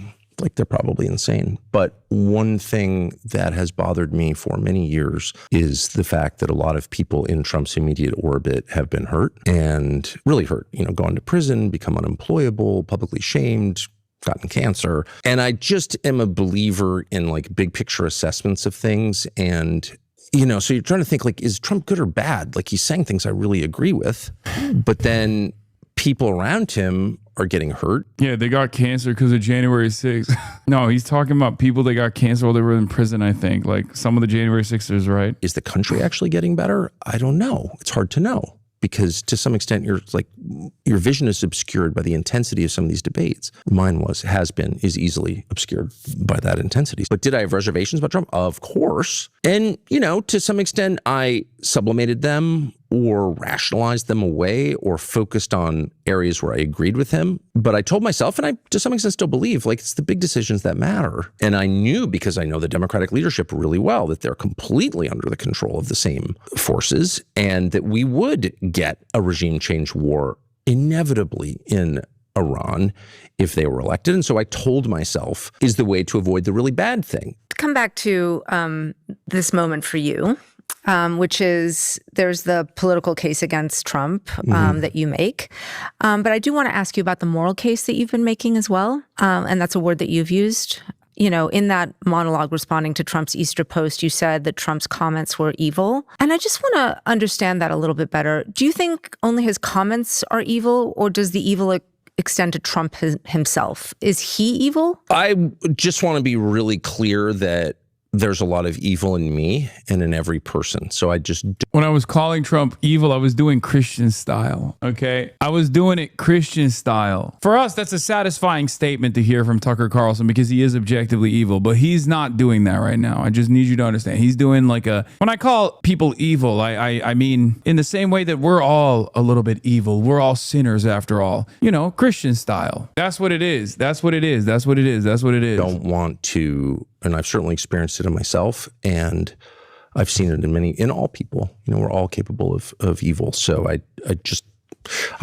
like they're probably insane. But one thing that has bothered me for many years is the fact that a lot of people in Trump's immediate orbit have been hurt and really hurt, you know, gone to prison, become unemployable, publicly shamed, gotten cancer. And I just am a believer in like big picture assessments of things. And you know, so you're trying to think like, is Trump good or bad? Like he's saying things I really agree with, but then people around him are getting hurt. Yeah, they got cancer because of January 6th. No, he's talking about people that got cancer while they were in prison, I think. Like some of the January 6ers, right? Is the country actually getting better? I don't know. It's hard to know because to some extent your vision is obscured by the intensity of some of these debates. Mine has been, is easily obscured by that intensity. But did I have reservations about Trump? Of course. And, you know, to some extent I sublimated them or rationalized them away or focused on areas where I agreed with him. But I told myself, and I to some extent still believe, like it's the big decisions that matter. And I knew, because I know the Democratic leadership really well, that they're completely under the control of the same forces and that we would get a regime change war inevitably in Iran if they were elected. And so I told myself is the way to avoid the really bad thing. Come back to this moment for you. Which is there's the political case against Trump that you make. But I do want to ask you about the moral case that you've been making as well. And that's a word that you've used. You know, in that monologue responding to Trump's Easter post, you said that Trump's comments were evil. And I just want to understand that a little bit better. Do you think only his comments are evil, or does the evil extend to Trump himself? Is he evil? I just want to be really clear that there's a lot of evil in me and in every person. So I just When I was calling Trump evil, I was doing Christian style. Okay. I was doing it Christian style. For us, that's a satisfying statement to hear from Tucker Carlson because he is objectively evil, but he's not doing that right now. I just need you to understand. He's doing like when I call people evil, I mean in the same way that we're all a little bit evil. We're all sinners after all. You know, Christian style. That's what it is. That's what it is. That's what it is. That's what it is. don't want to, and I've certainly experienced it in myself, and I've seen it in all people. You know, we're all capable of evil. So I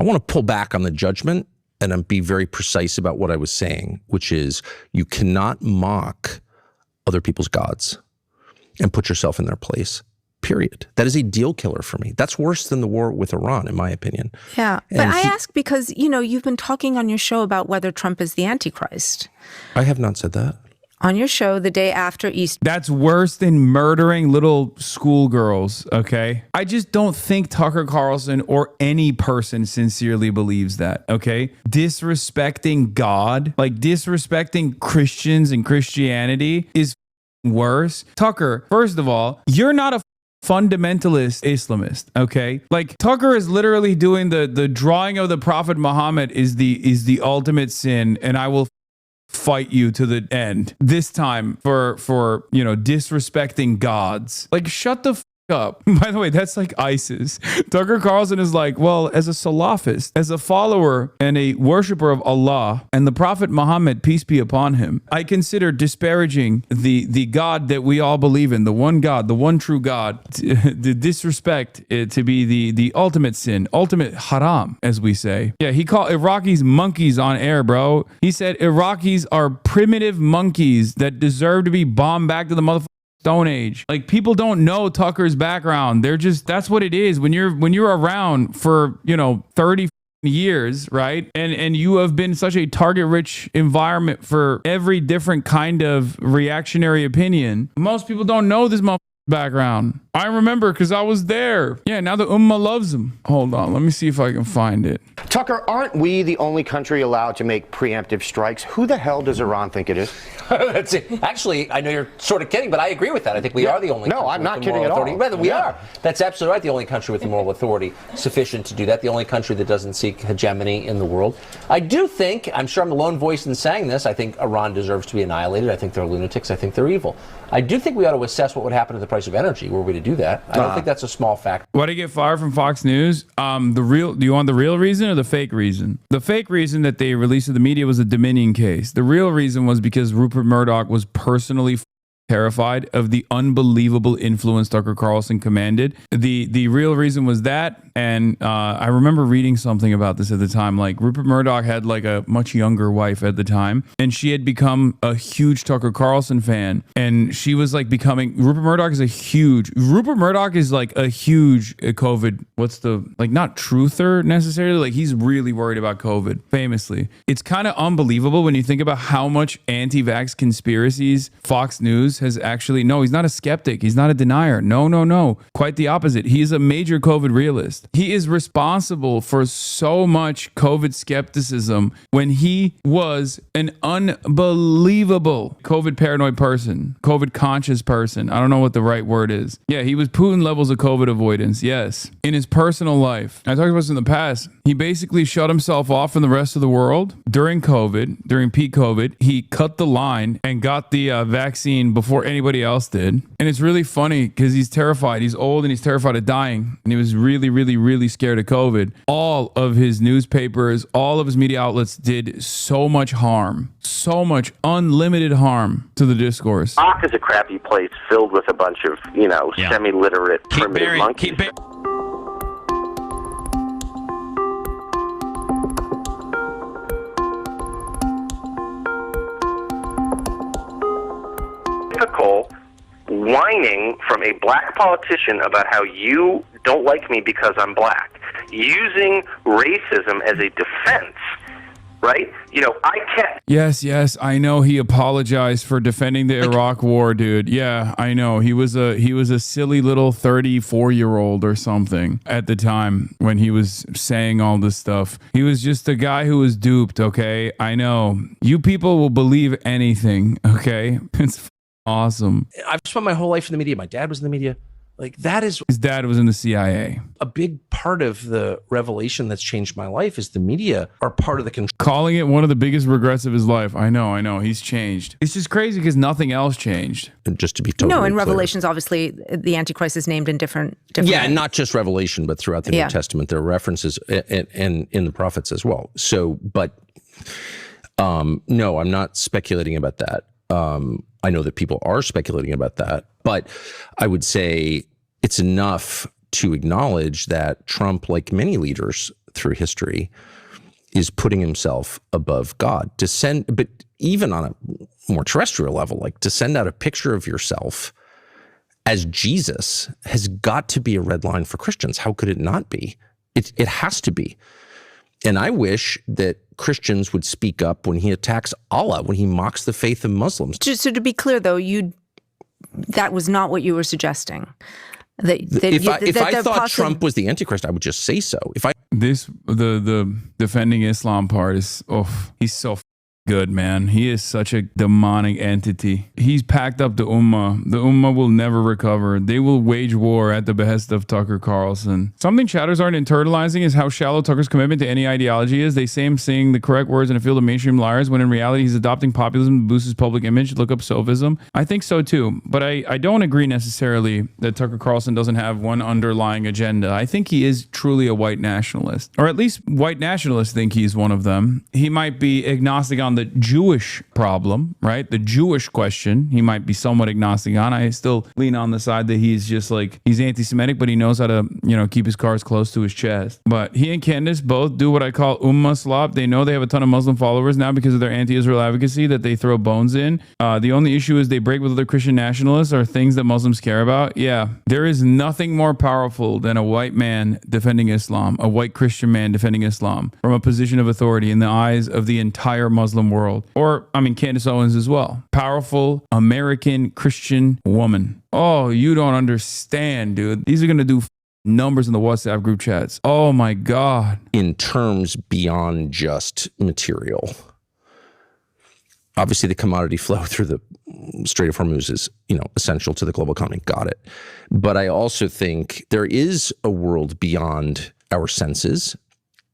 want to pull back on the judgment and be very precise about what I was saying, which is you cannot mock other people's gods and put yourself in their place. Period. That is a deal killer for me. That's worse than the war with Iran, in my opinion. Yeah. But I ask because, you know, you've been talking on your show about whether Trump is the Antichrist. I have not said that. On your show the day after Easter. That's worse than murdering little schoolgirls, okay? I just don't think Tucker Carlson or any person sincerely believes that, okay? Disrespecting God, like disrespecting Christians and Christianity is worse. Tucker, first of all, you're not a fundamentalist Islamist, okay? Like Tucker is literally doing the drawing of the Prophet Muhammad is the ultimate sin, and I will fight you to the end. This time for you know, disrespecting gods. Like shut the up. By the way, that's like ISIS. Tucker Carlson is like, well, as a Salafist, as a follower and a worshiper of Allah and the Prophet Muhammad, peace be upon him, I consider disparaging the God that we all believe in, the one God, the one true God, the disrespect it to be the ultimate sin, ultimate haram, as we say. Yeah, he called Iraqis monkeys on air, bro. He said Iraqis are primitive monkeys that deserve to be bombed back to the motherfucking Stone Age. Like people don't know Tucker's background. They're just, that's what it is. When you're around for, you know, 30 years, right? And you have been such a target rich environment for every different kind of reactionary opinion. Most people don't know this motherfucker's background. I remember because I was there. Yeah, now the Ummah loves him. Hold on, let me see if I can find it. Tucker, aren't we the only country allowed to make preemptive strikes? Who the hell does Iran think it is? That's it. Actually, I know you're sort of kidding, but I agree with that. I think we are the only country I'm not with the kidding moral at all. authority. Rather, we Yeah. are. That's absolutely right. The only country with the moral authority sufficient to do that. The only country that doesn't seek hegemony in the world. I do think, I'm sure I'm the lone voice in saying this, I think Iran deserves to be annihilated. I think they're lunatics. I think they're evil. I do think we ought to assess what would happen to the price of energy were we to do that. I don't think that's a small factor. Why did he get fired from Fox News? Do you want the real reason or the fake reason? The fake reason that they released to the media was a Dominion case. The real reason was because Rupert Murdoch was personally terrified of the unbelievable influence Tucker Carlson commanded. The real reason was that, and I remember reading something about this at the time. Like Rupert Murdoch had like a much younger wife at the time, and she had become a huge Tucker Carlson fan, and she was like Rupert Murdoch is like a huge COVID, not truther necessarily, like he's really worried about COVID, famously. It's kind of unbelievable when you think about how much anti-vax conspiracies Fox News has actually, no, he's not a skeptic. He's not a denier. No. Quite the opposite. He is a major COVID realist. He is responsible for so much COVID skepticism when he was an unbelievable COVID paranoid person, COVID conscious person. I don't know what the right word is. Yeah, he was Putin levels of COVID avoidance. Yes. In his personal life. I talked about this in the past. He basically shut himself off from the rest of the world during COVID, during peak COVID. He cut the line and got the vaccine before anybody else did. And it's really funny because he's terrified. He's old and he's terrified of dying. And he was really, really, really scared of COVID. All of his newspapers, all of his media outlets did so much harm, so much unlimited harm to the discourse. Iraq is a crappy place filled with a bunch of, semi-literate primitive monkeys. Typical whining from a black politician about how you don't like me because I'm black, using racism as a defense, right? I can't. Yes, I know he apologized for defending the Iraq war, dude. Yeah, I know. He was a silly little 34-year-old or something at the time when he was saying all this stuff. He was just a guy who was duped, okay? I know. You people will believe anything, okay? It's awesome. I've spent my whole life in the media. My dad was in the media. Like, that is His dad was in the CIA. a big part of the revelation that's changed my life, is the media are part of the control. Calling it one of the biggest regrets of his life. I know. He's changed. It's just crazy because nothing else changed. And just to be totally No, in clear. Revelations, obviously, the Antichrist is named in different. Yeah, and not just Revelation, but throughout the Yeah. New Testament, there are references and in the prophets as well. So, but no, I'm not speculating about that. I know that people are speculating about that, but I would say it's enough to acknowledge that Trump, like many leaders through history, is putting himself above God. But even on a more terrestrial level, like to send out a picture of yourself as Jesus has got to be a red line for Christians. How could it not be? It has to be. And I wish that Christians would speak up when he attacks Allah, when he mocks the faith of Muslims. So to be clear, though, that was not what you were suggesting. If I thought Trump was the Antichrist, I would just say so. The defending Islam part is, he's so good, man. He is such a demonic entity. He's packed up the Ummah. The Ummah will never recover. They will wage war at the behest of Tucker Carlson. Something chatters aren't internalizing is how shallow Tucker's commitment to any ideology is. They say him saying the correct words in a field of mainstream liars, when in reality he's adopting populism to boost his public image. Look up sophism. I think so too, but I don't agree necessarily that Tucker Carlson doesn't have one underlying agenda. I think he is truly a white nationalist, or at least white nationalists think he's one of them. He might be agnostic on the Jewish problem, right? The Jewish question, he might be somewhat agnostic on. I still lean on the side that he's just like, he's anti-Semitic, but he knows how to, keep his cards close to his chest. But he and Candace both do what I call Ummah slop. They know they have a ton of Muslim followers now because of their anti-Israel advocacy that they throw bones in. The only issue is they break with other Christian nationalists or things that Muslims care about. Yeah, there is nothing more powerful than a white man defending Islam, a white Christian man defending Islam from a position of authority in the eyes of the entire Muslim world. Or, Candace Owens as well. Powerful American Christian woman. Oh, you don't understand, dude. These are going to do numbers in the WhatsApp group chats. Oh my God. In terms beyond just material. Obviously, the commodity flow through the Strait of Hormuz is, essential to the global economy. Got it. But I also think there is a world beyond our senses.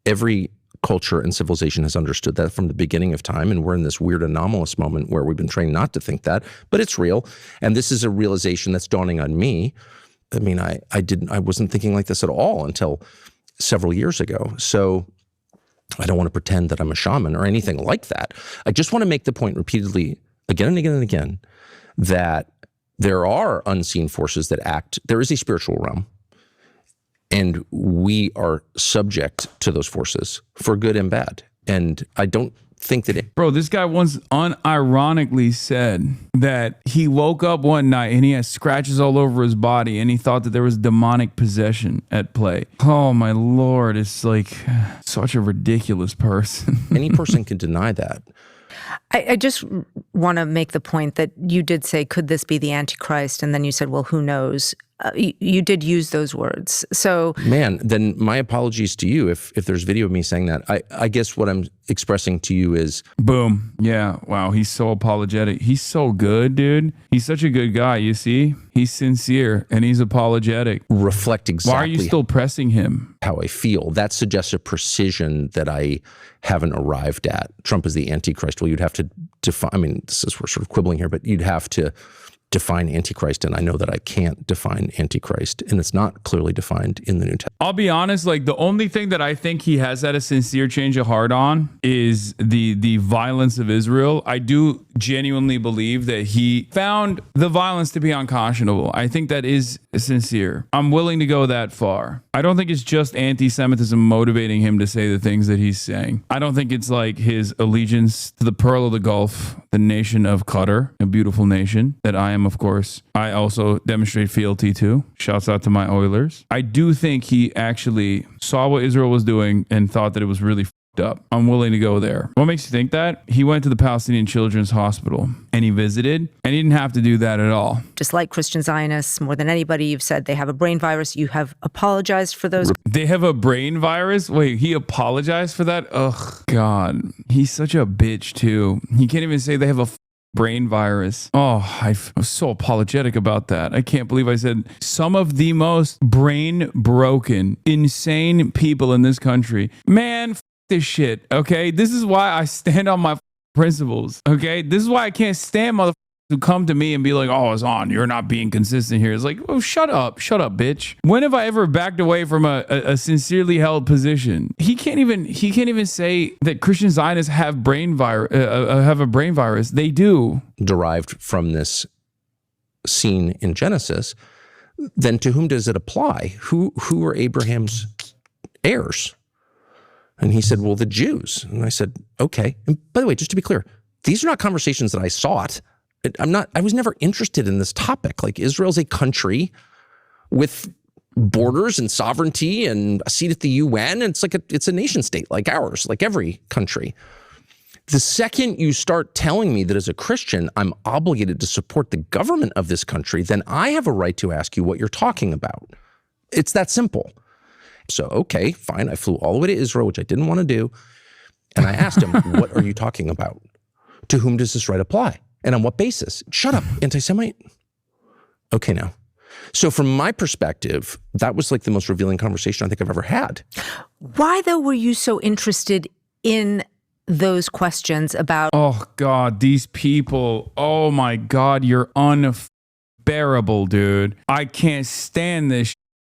Every culture and civilization has understood that from the beginning of time, and we're in this weird anomalous moment where we've been trained not to think that, but it's real. And this is a realization that's dawning on me. I wasn't thinking like this at all until several years ago. So I don't want to pretend that I'm a shaman or anything like that. I just want to make the point repeatedly, again and again and again, that there are unseen forces that act. There is a spiritual realm. And we are subject to those forces for good and bad. And I don't think that Bro, this guy once unironically said that he woke up one night and he had scratches all over his body and he thought that there was demonic possession at play. Oh my Lord, it's like such a ridiculous person. Any person can deny that. I just want to make the point that you did say, could this be the Antichrist? And then you said, well, who knows? You did use those words. So, man, then my apologies to you if there's video of me saying that. I guess what I'm expressing to you is boom. Yeah. Wow. He's so apologetic. He's so good, dude. He's such a good guy. You see, he's sincere and he's apologetic. Reflect exactly. Why are you still pressing him? How I feel. That suggests a precision that I haven't arrived at. Trump is the Antichrist. Well, you'd have to define, this is, we're sort of quibbling here, but you'd have to define Antichrist, and I know that I can't define Antichrist, and it's not clearly defined in the New Testament. I'll be honest, the only thing that I think he has had a sincere change of heart on is the violence of Israel. I do genuinely believe that he found the violence to be unconscionable. I think that is sincere. I'm willing to go that far. I don't think it's just anti-Semitism motivating him to say the things that he's saying. I don't think it's like his allegiance to the Pearl of the Gulf, the nation of Qatar, a beautiful nation that I am, of course. I also demonstrate fealty to. Shouts out to my Oilers. I do think he actually saw what Israel was doing and thought that it was really up. I'm willing to go there. What makes you think that? He went to the Palestinian Children's Hospital and he visited, and he didn't have to do that at all. Just like Christian Zionists, more than anybody, you've said they have a brain virus. You have apologized for those. They have a brain virus? Wait, he apologized for that? Ugh, God. He's such a bitch, too. He can't even say they have a brain virus. Oh, I was so apologetic about that. I can't believe I said some of the most brain broken, insane people in this country. Man, this shit, okay? This is why I stand on my principles, okay? This is why I can't stand motherfuckers who come to me and be like, oh, Hasan, you're not being consistent here. It's like, oh, shut up, bitch. When have I ever backed away from a sincerely held position? He can't even say that Christian Zionists have a brain virus. They do. Derived from this scene in Genesis, then to whom does it apply? Who are Abraham's heirs? And he said, well, the Jews. And I said, okay. And by the way, just to be clear, these are not conversations that I sought. I was never interested in this topic. Like, Israel's a country with borders and sovereignty and a seat at the UN. And it's a nation state like ours, like every country. The second you start telling me that as a Christian, I'm obligated to support the government of this country, then I have a right to ask you what you're talking about. It's that simple. So, okay, fine. I flew all the way to Israel, which I didn't want to do. And I asked him, what are you talking about? To whom does this right apply? And on what basis? Shut up, anti-Semite. Okay, now. So from my perspective, that was like the most revealing conversation I think I've ever had. Why, though, were you so interested in those questions about... Oh, God, these people. Oh, my God, you're unbearable, dude. I can't stand this.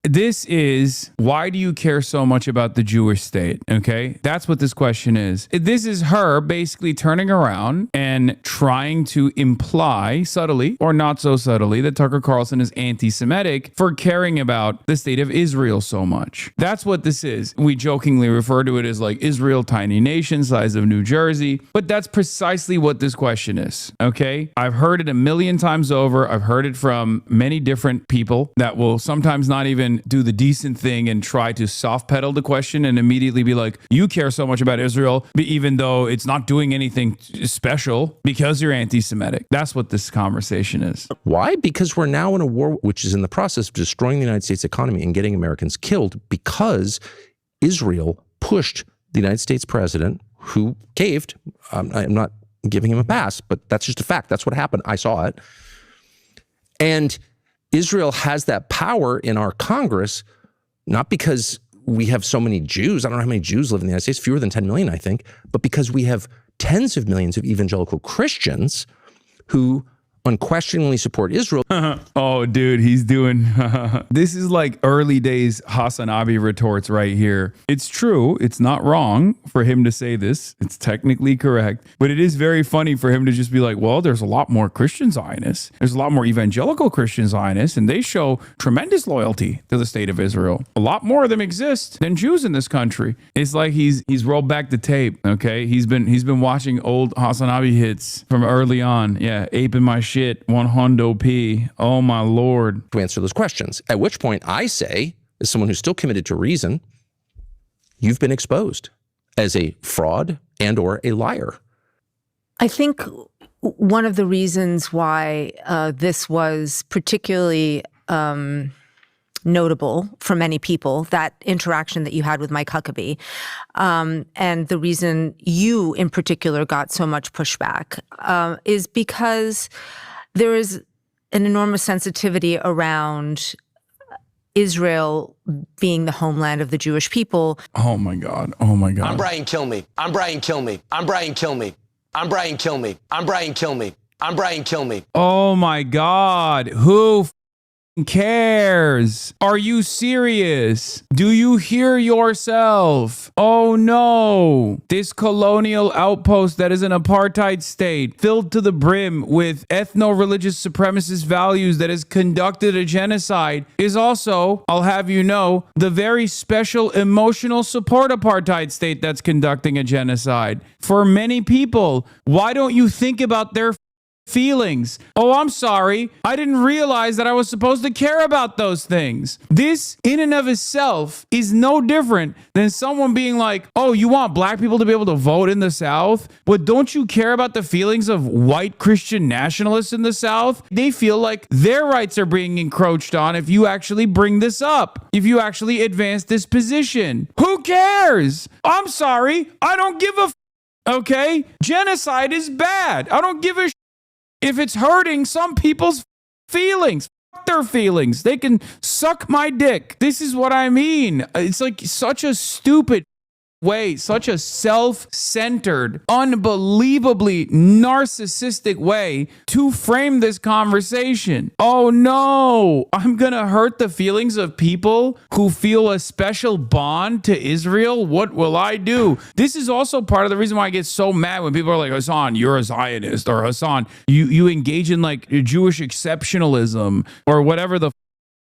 This is, why do you care so much about the Jewish state? Okay, that's what this question is. This is her basically turning around and trying to imply subtly or not so subtly that Tucker Carlson is anti-Semitic for caring about the state of Israel so much. That's what this is. We jokingly refer to it as like Israel, tiny nation, size of New Jersey, but that's precisely what this question is. Okay, I've heard it a million times over. I've heard it from many different people that will sometimes not even do the decent thing and try to soft pedal the question and immediately be like, you care so much about Israel, even though it's not doing anything special because you're anti-Semitic. That's what this conversation is. Why? Because we're now in a war which is in the process of destroying the United States economy and getting Americans killed because Israel pushed the United States president who caved. I'm not giving him a pass, but that's just a fact. That's what happened. I saw it. And Israel has that power in our Congress, not because we have so many Jews. I don't know how many Jews live in the United States, fewer than 10 million, I think, but because we have tens of millions of evangelical Christians who unquestioningly support Israel. Oh, dude, he's doing... This is like early days Hasan Abi retorts right here. It's true. It's not wrong for him to say this. It's technically correct. But it is very funny for him to just be like, well, there's a lot more Christian Zionists. There's a lot more evangelical Christian Zionists, and they show tremendous loyalty to the state of Israel. A lot more of them exist than Jews in this country. It's like he's rolled back the tape, okay? He's been watching old Hasan Abi hits from early on. Yeah, aping my shit. 100p. Oh my Lord. To answer those questions. At which point I say, as someone who's still committed to reason, you've been exposed as a fraud and or a liar. I think one of the reasons why this was particularly notable for many people, that interaction that you had with Mike Huckabee, and the reason you in particular got so much pushback is because there is an enormous sensitivity around Israel being the homeland of the Jewish people. Oh my God. Oh my God. I'm Brian Kilmeade. I'm Brian Kilmeade. I'm Brian Kilmeade. I'm Brian Kilmeade. I'm Brian Kilmeade. I'm Brian Kilmeade. Oh my God. Who cares? Are you serious? Do you hear yourself? Oh no. This colonial outpost that is an apartheid state filled to the brim with ethno-religious supremacist values that has conducted a genocide is also, I'll have you know, the very special emotional support apartheid state that's conducting a genocide. For many people, why don't you think about their feelings? Oh, I'm sorry. I didn't realize that I was supposed to care about those things. This in and of itself is no different than someone being like, oh, you want black people to be able to vote in the South, but don't you care about the feelings of white Christian nationalists in the South? They feel like their rights are being encroached on if you actually bring this up, if you actually advance this position. Who cares? I'm sorry. I don't give a okay? Genocide is bad. I don't give a If it's hurting some people's feelings, fuck their feelings. They can suck my dick. This is what I mean. It's like such a stupid way, such a self-centered, unbelievably narcissistic way to frame this conversation. Oh no, I'm gonna hurt the feelings of people who feel a special bond to Israel. What will I do? This is also part of the reason why I get so mad when people are like, Hasan, you're a Zionist, or Hasan, you engage in like Jewish exceptionalism or whatever the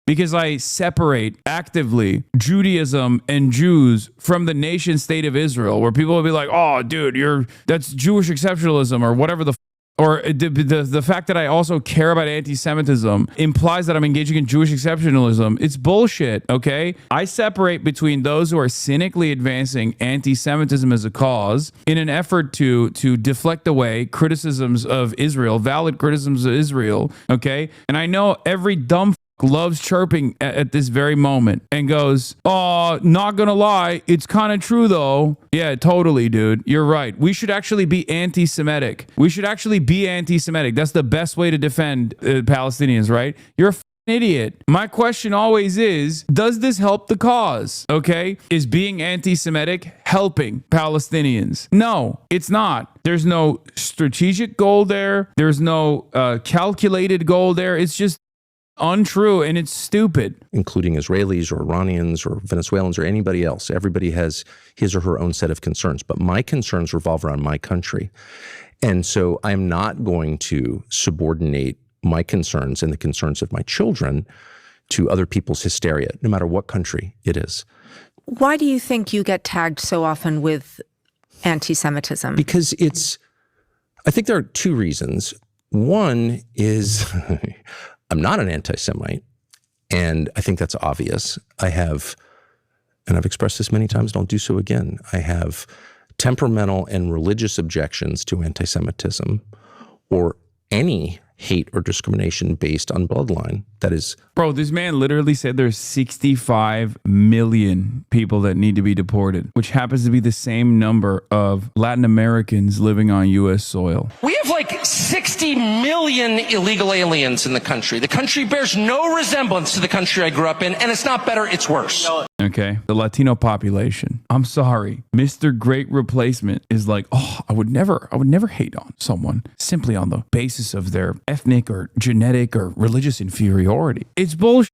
because I separate actively Judaism and Jews from the nation state of Israel, where people will be like, oh, dude, that's Jewish exceptionalism or whatever or the fact that I also care about anti-Semitism implies that I'm engaging in Jewish exceptionalism. It's bullshit, okay? I separate between those who are cynically advancing anti-Semitism as a cause in an effort to deflect away criticisms of Israel, valid criticisms of Israel, okay? And I know every dumb loves chirping at this very moment and goes, oh, not gonna lie, it's kind of true though. Yeah, totally, dude. You're right. We should actually be anti-Semitic. That's the best way to defend Palestinians, right? You're a idiot. My question always is, does this help the cause? Okay? Is being anti-Semitic helping Palestinians? No, it's not. There's no strategic goal there. There's no calculated goal there. It's just untrue, and it's stupid. Including Israelis or Iranians or Venezuelans or anybody else. Everybody has his or her own set of concerns. But my concerns revolve around my country. And so I'm not going to subordinate my concerns and the concerns of my children to other people's hysteria, no matter what country it is. Why do you think you get tagged so often with anti-Semitism? Because I think there are two reasons. One is I'm not an anti-Semite, and I think that's obvious. I have, and I've expressed this many times, and I'll do so again, I have temperamental and religious objections to anti-Semitism or any hate or discrimination based on bloodline. That is... Bro, this man literally said there's 65 million people that need to be deported, which happens to be the same number of Latin Americans living on U.S. soil. We have like 60 million illegal aliens in the country. The country bears no resemblance to the country I grew up in, and it's not better, it's worse. Okay, the Latino population. I'm sorry, Mr. Great Replacement is like, oh, I would never hate on someone simply on the basis of their ethnic or genetic or religious inferiority. It's bullshit.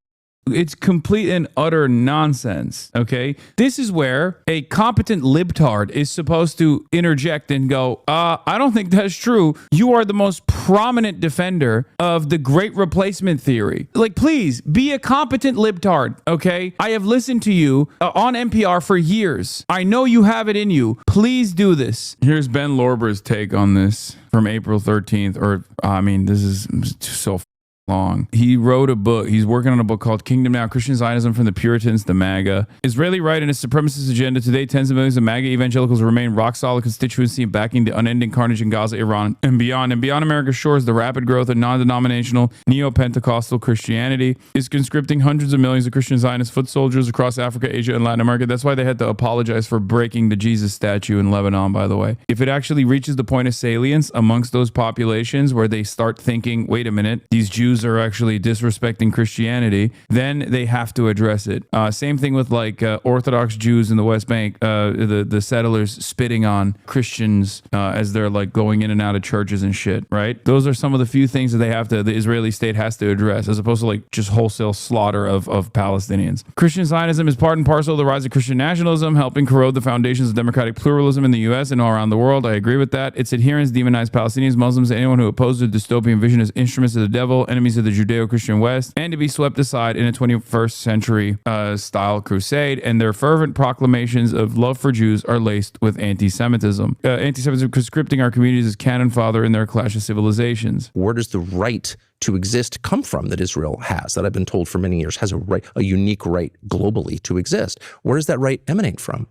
It's complete and utter nonsense, okay? This is where a competent libtard is supposed to interject and go, I don't think that's true. You are the most prominent defender of the Great Replacement theory. Like, please, be a competent libtard, okay? I have listened to you on NPR for years. I know you have it in you. Please do this. Here's Ben Lorber's take on this from April 13th, this is so long. He wrote a book. He's working on a book called Kingdom Now, Christian Zionism from the Puritans to MAGA. Israeli right and its supremacist agenda. Today, tens of millions of MAGA evangelicals remain rock solid constituency in backing the unending carnage in Gaza, Iran, and beyond. And beyond America's shores, the rapid growth of non-denominational neo-Pentecostal Christianity is conscripting hundreds of millions of Christian Zionist foot soldiers across Africa, Asia, and Latin America. That's why they had to apologize for breaking the Jesus statue in Lebanon, by the way. If it actually reaches the point of salience amongst those populations where they start thinking, wait a minute, these Jews are actually disrespecting Christianity, then they have to address it. Same thing with like Orthodox Jews in the West Bank, the settlers spitting on Christians as they're like going in and out of churches and shit, right? Those are some of the few things that the Israeli state has to address, as opposed to like just wholesale slaughter of Palestinians. Christian Zionism is part and parcel of the rise of Christian nationalism, helping corrode the foundations of democratic pluralism in the U.S. and all around the world. I agree with that. Its adherents demonize Palestinians, Muslims, and anyone who opposes the dystopian vision as instruments of the devil, enemies of the Judeo-Christian West, and to be swept aside in a 21st century style crusade. And their fervent proclamations of love for Jews are laced with anti-Semitism. Anti-Semitism conscripting our communities as cannon fodder in their clash of civilizations. Where does the right to exist come from that Israel has, that I've been told for many years has a unique right globally to exist? Where does that right emanate from?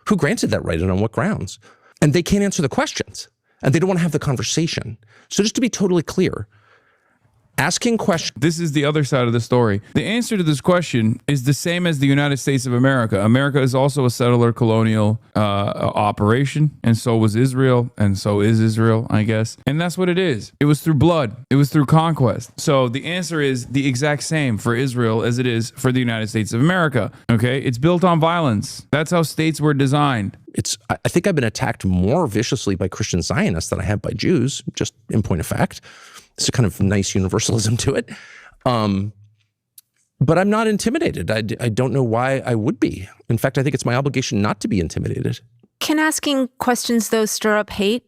Who granted that right and on what grounds? And they can't answer the questions, and they don't want to have the conversation. So just to be totally clear, Asking questions. This is the other side of the story. The answer to this question is the same as the United States of America. America is also a settler colonial operation, and so was Israel, and so is Israel, I guess. And that's what it is. It was through blood. It was through conquest. So the answer is the exact same for Israel as it is for the United States of America. Okay? It's built on violence. That's how states were designed. I think I've been attacked more viciously by Christian Zionists than I have by Jews, just in point of fact. It's a kind of nice universalism to it. But I'm not intimidated. I don't know why I would be. In fact, I think it's my obligation not to be intimidated. Can asking questions, though, stir up hate?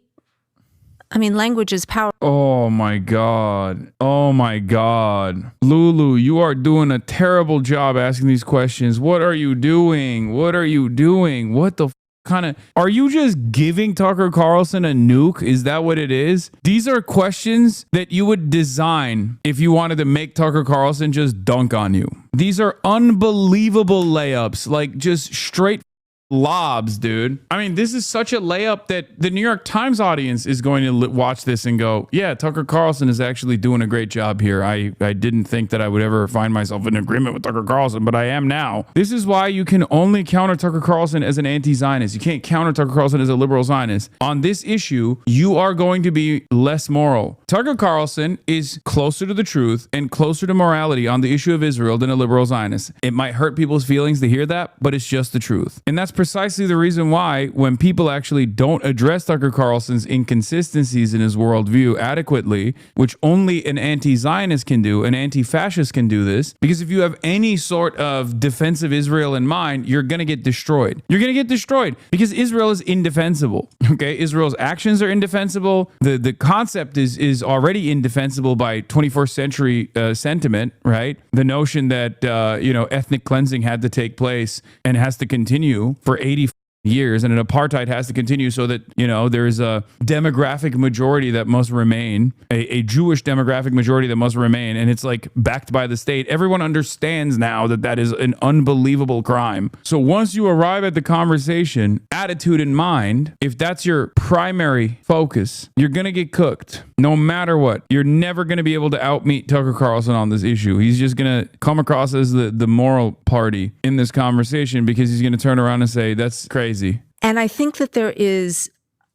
I mean, language is power. Oh my God. Oh my God. Lulu, you are doing a terrible job asking these questions. What are you doing? What are you doing? What the kind of, are you just giving Tucker Carlson a nuke? Is that what it is? These are questions that you would design if you wanted to make Tucker Carlson just dunk on you. These are unbelievable layups, like just straight lobs, dude. I mean, this is such a layup that the New York Times audience is going to watch this and go, yeah, Tucker Carlson is actually doing a great job here. I didn't think that I would ever find myself in agreement with Tucker Carlson, but I am now. This is why you can only counter Tucker Carlson as an anti-Zionist. You can't counter Tucker Carlson as a liberal Zionist. On this issue, you are going to be less moral. Tucker Carlson is closer to the truth and closer to morality on the issue of Israel than a liberal Zionist. It might hurt people's feelings to hear that, but it's just the truth. And that's precisely the reason why when people actually don't address Tucker Carlson's inconsistencies in his worldview adequately, which only an anti-Zionist can do, an anti-fascist can do this, because if you have any sort of defense of Israel in mind, you're going to get destroyed. You're going to get destroyed because Israel is indefensible. Okay, Israel's actions are indefensible. The concept is already indefensible by 21st century sentiment, right? The notion that ethnic cleansing had to take place and has to continue for 80 years, and an apartheid has to continue so that, there's a demographic majority that must remain, a Jewish demographic majority that must remain, and it's like backed by the state. Everyone understands now that that is an unbelievable crime. So once you arrive at the conversation, attitude in mind, if that's your primary focus, you're going to get cooked no matter what. You're never going to be able to outmeet Tucker Carlson on this issue. He's just going to come across as the moral party in this conversation because he's going to turn around and say, that's crazy. And I think that there is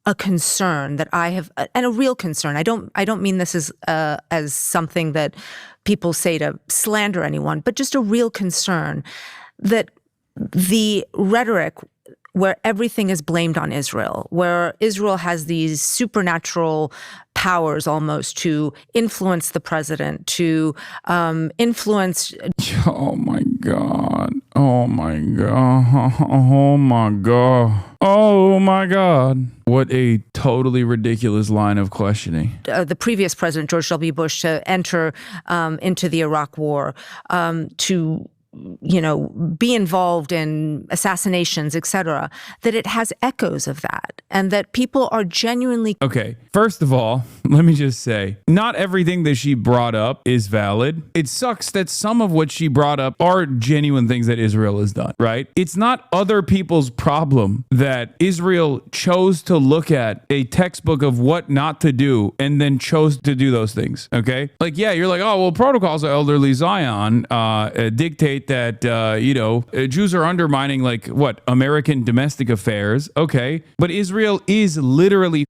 a concern that I have, and a real concern. I don't mean this as something that people say to slander anyone, but just a real concern that the rhetoric where everything is blamed on Israel, where Israel has these supernatural powers almost to influence the president, to influence. Oh my God. Oh my God. Oh my God. Oh my God. What a totally ridiculous line of questioning. The previous president, George W. Bush, to enter into the Iraq War, to be involved in assassinations, etc., that it has echoes of that, and that people are genuinely. Okay, first of all, let me just say, not everything that she brought up is valid. It sucks that some of what she brought up are genuine things that Israel has done, right? It's not other people's problem that Israel chose to look at a textbook of what not to do and then chose to do those things, okay? Like, yeah, you're like, oh, well, protocols of elderly Zion dictate that, Jews are undermining, American domestic affairs. Okay. But Israel is literally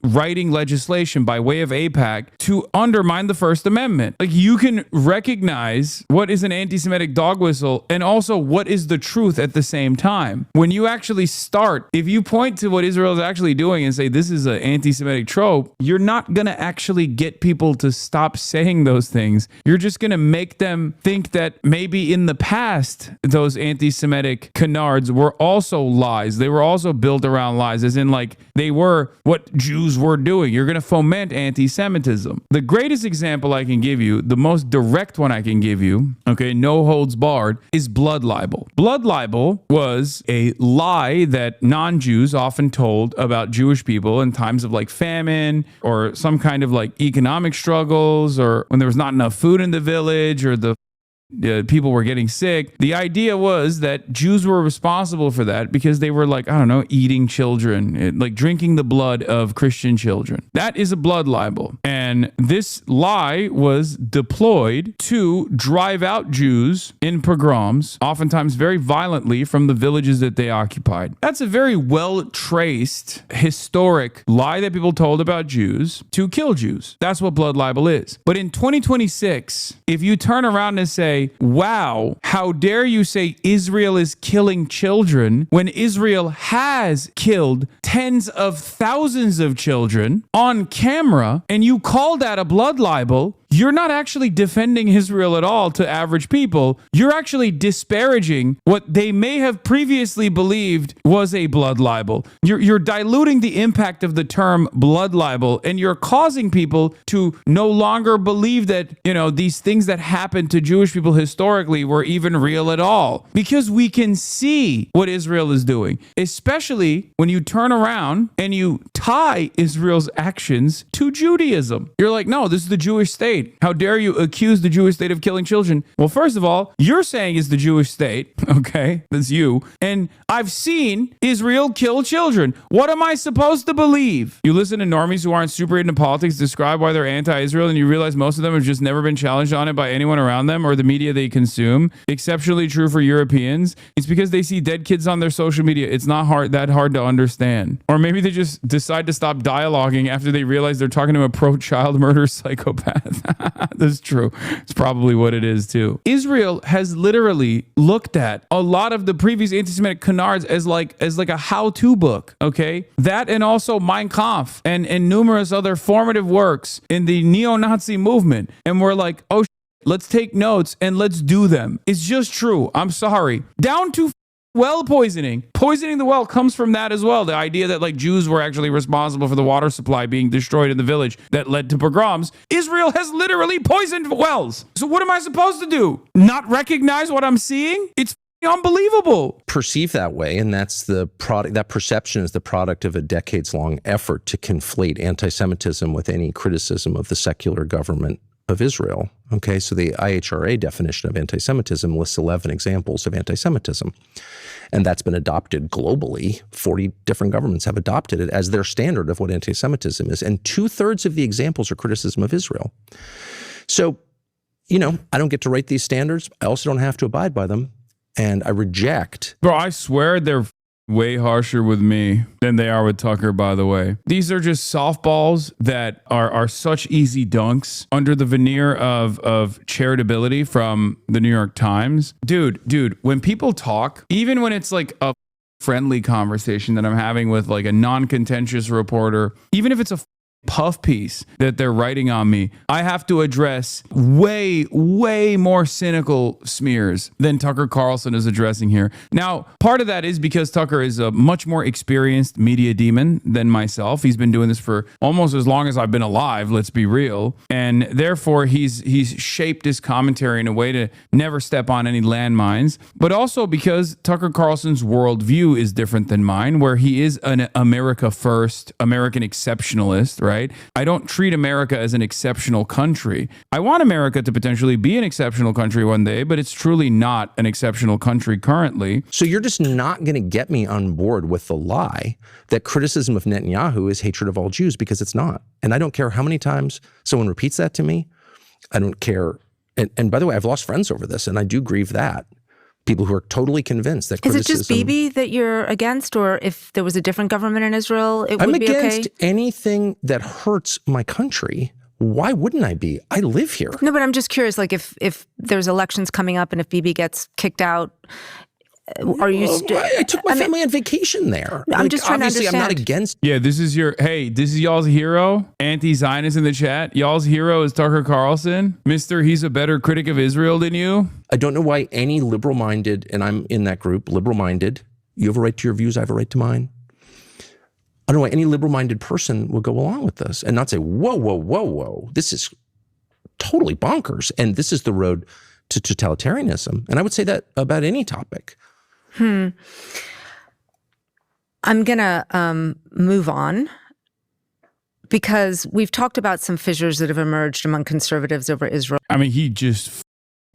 writing legislation by way of AIPAC to undermine the First Amendment. Like, you can recognize what is an anti-Semitic dog whistle and also what is the truth at the same time. When you actually start, if you point to what Israel is actually doing and say this is an anti-Semitic trope, you're not going to actually get people to stop saying those things. You're just going to make them think that maybe in the past, those anti-Semitic canards were also lies. They were also built around lies, as in they were what Jews were doing. You're going to foment anti-Semitism. The greatest example I can give you, the most direct one I can give you, okay, no holds barred, is blood libel. Blood libel was a lie that non-Jews often told about Jewish people in times of famine or some kind of economic struggles, or when there was not enough food in the village, or the people were getting sick. The idea was that Jews were responsible for that because they were eating children, drinking the blood of Christian children. That is a blood libel. And And this lie was deployed to drive out Jews in pogroms, oftentimes very violently, from the villages that they occupied. That's a very well-traced, historic lie that people told about Jews to kill Jews. That's what blood libel is. But in 2026, if you turn around and say, wow, how dare you say Israel is killing children when Israel has killed tens of thousands of children on camera, and you call that a blood libel, you're not actually defending Israel at all to average people. You're actually disparaging what they may have previously believed was a blood libel. You're diluting the impact of the term blood libel, and you're causing people to no longer believe that, you know, these things that happened to Jewish people historically were even real at all. Because we can see what Israel is doing, especially when you turn around and you tie Israel's actions to Judaism. You're like, no, this is the Jewish state. How dare you accuse the Jewish state of killing children? Well, first of all, you're saying it's the Jewish state, okay? That's you. And I've seen Israel kill children. What am I supposed to believe? You listen to normies who aren't super into politics describe why they're anti-Israel, and you realize most of them have just never been challenged on it by anyone around them or the media they consume. Exceptionally true for Europeans. It's because they see dead kids on their social media. It's not that hard to understand. Or maybe they just decide to stop dialoguing after they realize they're talking to a pro-child murder psychopath. That's true. It's probably what it is too. Israel has literally looked at a lot of the previous anti-Semitic canards as like a how-to book. Okay, that and also Mein Kampf and numerous other formative works in the neo-Nazi movement, and we're like, oh, let's take notes and let's do them. It's just true. I'm sorry. Down to well poisoning. Poisoning the well comes from that as well. The idea that like Jews were actually responsible for the water supply being destroyed in the village that led to pogroms. Israel has literally poisoned wells. So what am I supposed to do? Not recognize what I'm seeing? It's unbelievable. Perceived that way, and that's the product. That perception is the product of a decades-long effort to conflate anti-Semitism with any criticism of the secular government of Israel. Okay, so the IHRA definition of anti-Semitism lists 11 examples of anti-Semitism. And that's been adopted globally. 40 different governments have adopted it as their standard of what anti-Semitism is. And 2/3 of the examples are criticism of Israel. So, you know, I don't get to write these standards. I also don't have to abide by them. And I reject. Bro, I swear they're way harsher with me than they are with Tucker, by the way. These are just softballs that are such easy dunks under the veneer of charitability from the New York Times. Dude, when people talk, even when it's like a friendly conversation that I'm having with like a non-contentious reporter, even if it's a puff piece that they're writing on me, I have to address way more cynical smears than Tucker Carlson is addressing here. Now, part of that is because Tucker is a much more experienced media demon than myself. He's been doing this for almost as long as I've been alive, let's be real. And therefore, he's shaped his commentary in a way to never step on any landmines, but also because Tucker Carlson's worldview is different than mine, where he is an America first, American exceptionalist, right? I don't treat America as an exceptional country. I want America to potentially be an exceptional country one day, but it's truly not an exceptional country currently. So you're just not going to get me on board with the lie that criticism of Netanyahu is hatred of all Jews, because it's not. And I don't care how many times someone repeats that to me. I don't care. And by the way, I've lost friends over this, and I do grieve that. People who are totally convinced that criticism... Is it just Bibi that you're against, or if there was a different government in Israel, it would be okay? I'm against anything that hurts my country. Why wouldn't I be? I live here. No, but I'm just curious, like if there's elections coming up and if Bibi gets kicked out, are you... I took my family on vacation there. I'm just trying to understand. Obviously, I'm not against... Yeah, this is y'all's hero. Anti-Zionist in the chat. Y'all's hero is Tucker Carlson. Mr. He's a better critic of Israel than you. I don't know why any liberal-minded, and I'm in that group, liberal-minded, you have a right to your views, I have a right to mine. I don't know why any liberal-minded person will go along with this and not say, whoa, this is totally bonkers, and this is the road to totalitarianism. And I would say that about any topic. I'm going to move on, because we've talked about some fissures that have emerged among conservatives over Israel. I mean, he just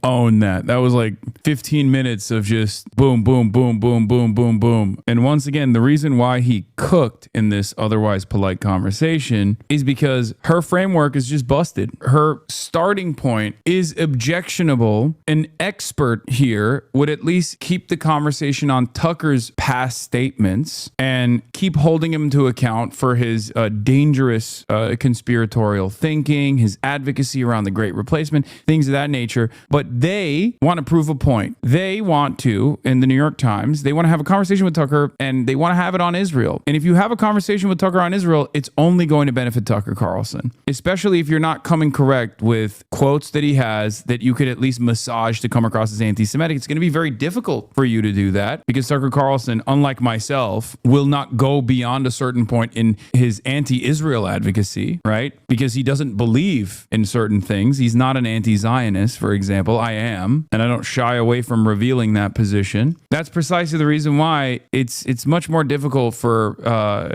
own that. That was like 15 minutes of just boom, boom, boom, boom, boom, boom, boom. And once again, the reason why he cooked in this otherwise polite conversation is because her framework is just busted. Her starting point is objectionable. An expert here would at least keep the conversation on Tucker's past statements and keep holding him to account for his dangerous conspiratorial thinking, his advocacy around the Great Replacement, things of that nature. But they want to prove a point. They want to, in the New York Times, they want to have a conversation with Tucker and they want to have it on Israel. And if you have a conversation with Tucker on Israel, it's only going to benefit Tucker Carlson, especially if you're not coming correct with quotes that he has that you could at least massage to come across as anti-Semitic. It's going to be very difficult for you to do that because Tucker Carlson, unlike myself, will not go beyond a certain point in his anti-Israel advocacy, right? Because he doesn't believe in certain things. He's not an anti-Zionist, for example. I am, and I don't shy away from revealing that position. That's precisely the reason why it's much more difficult for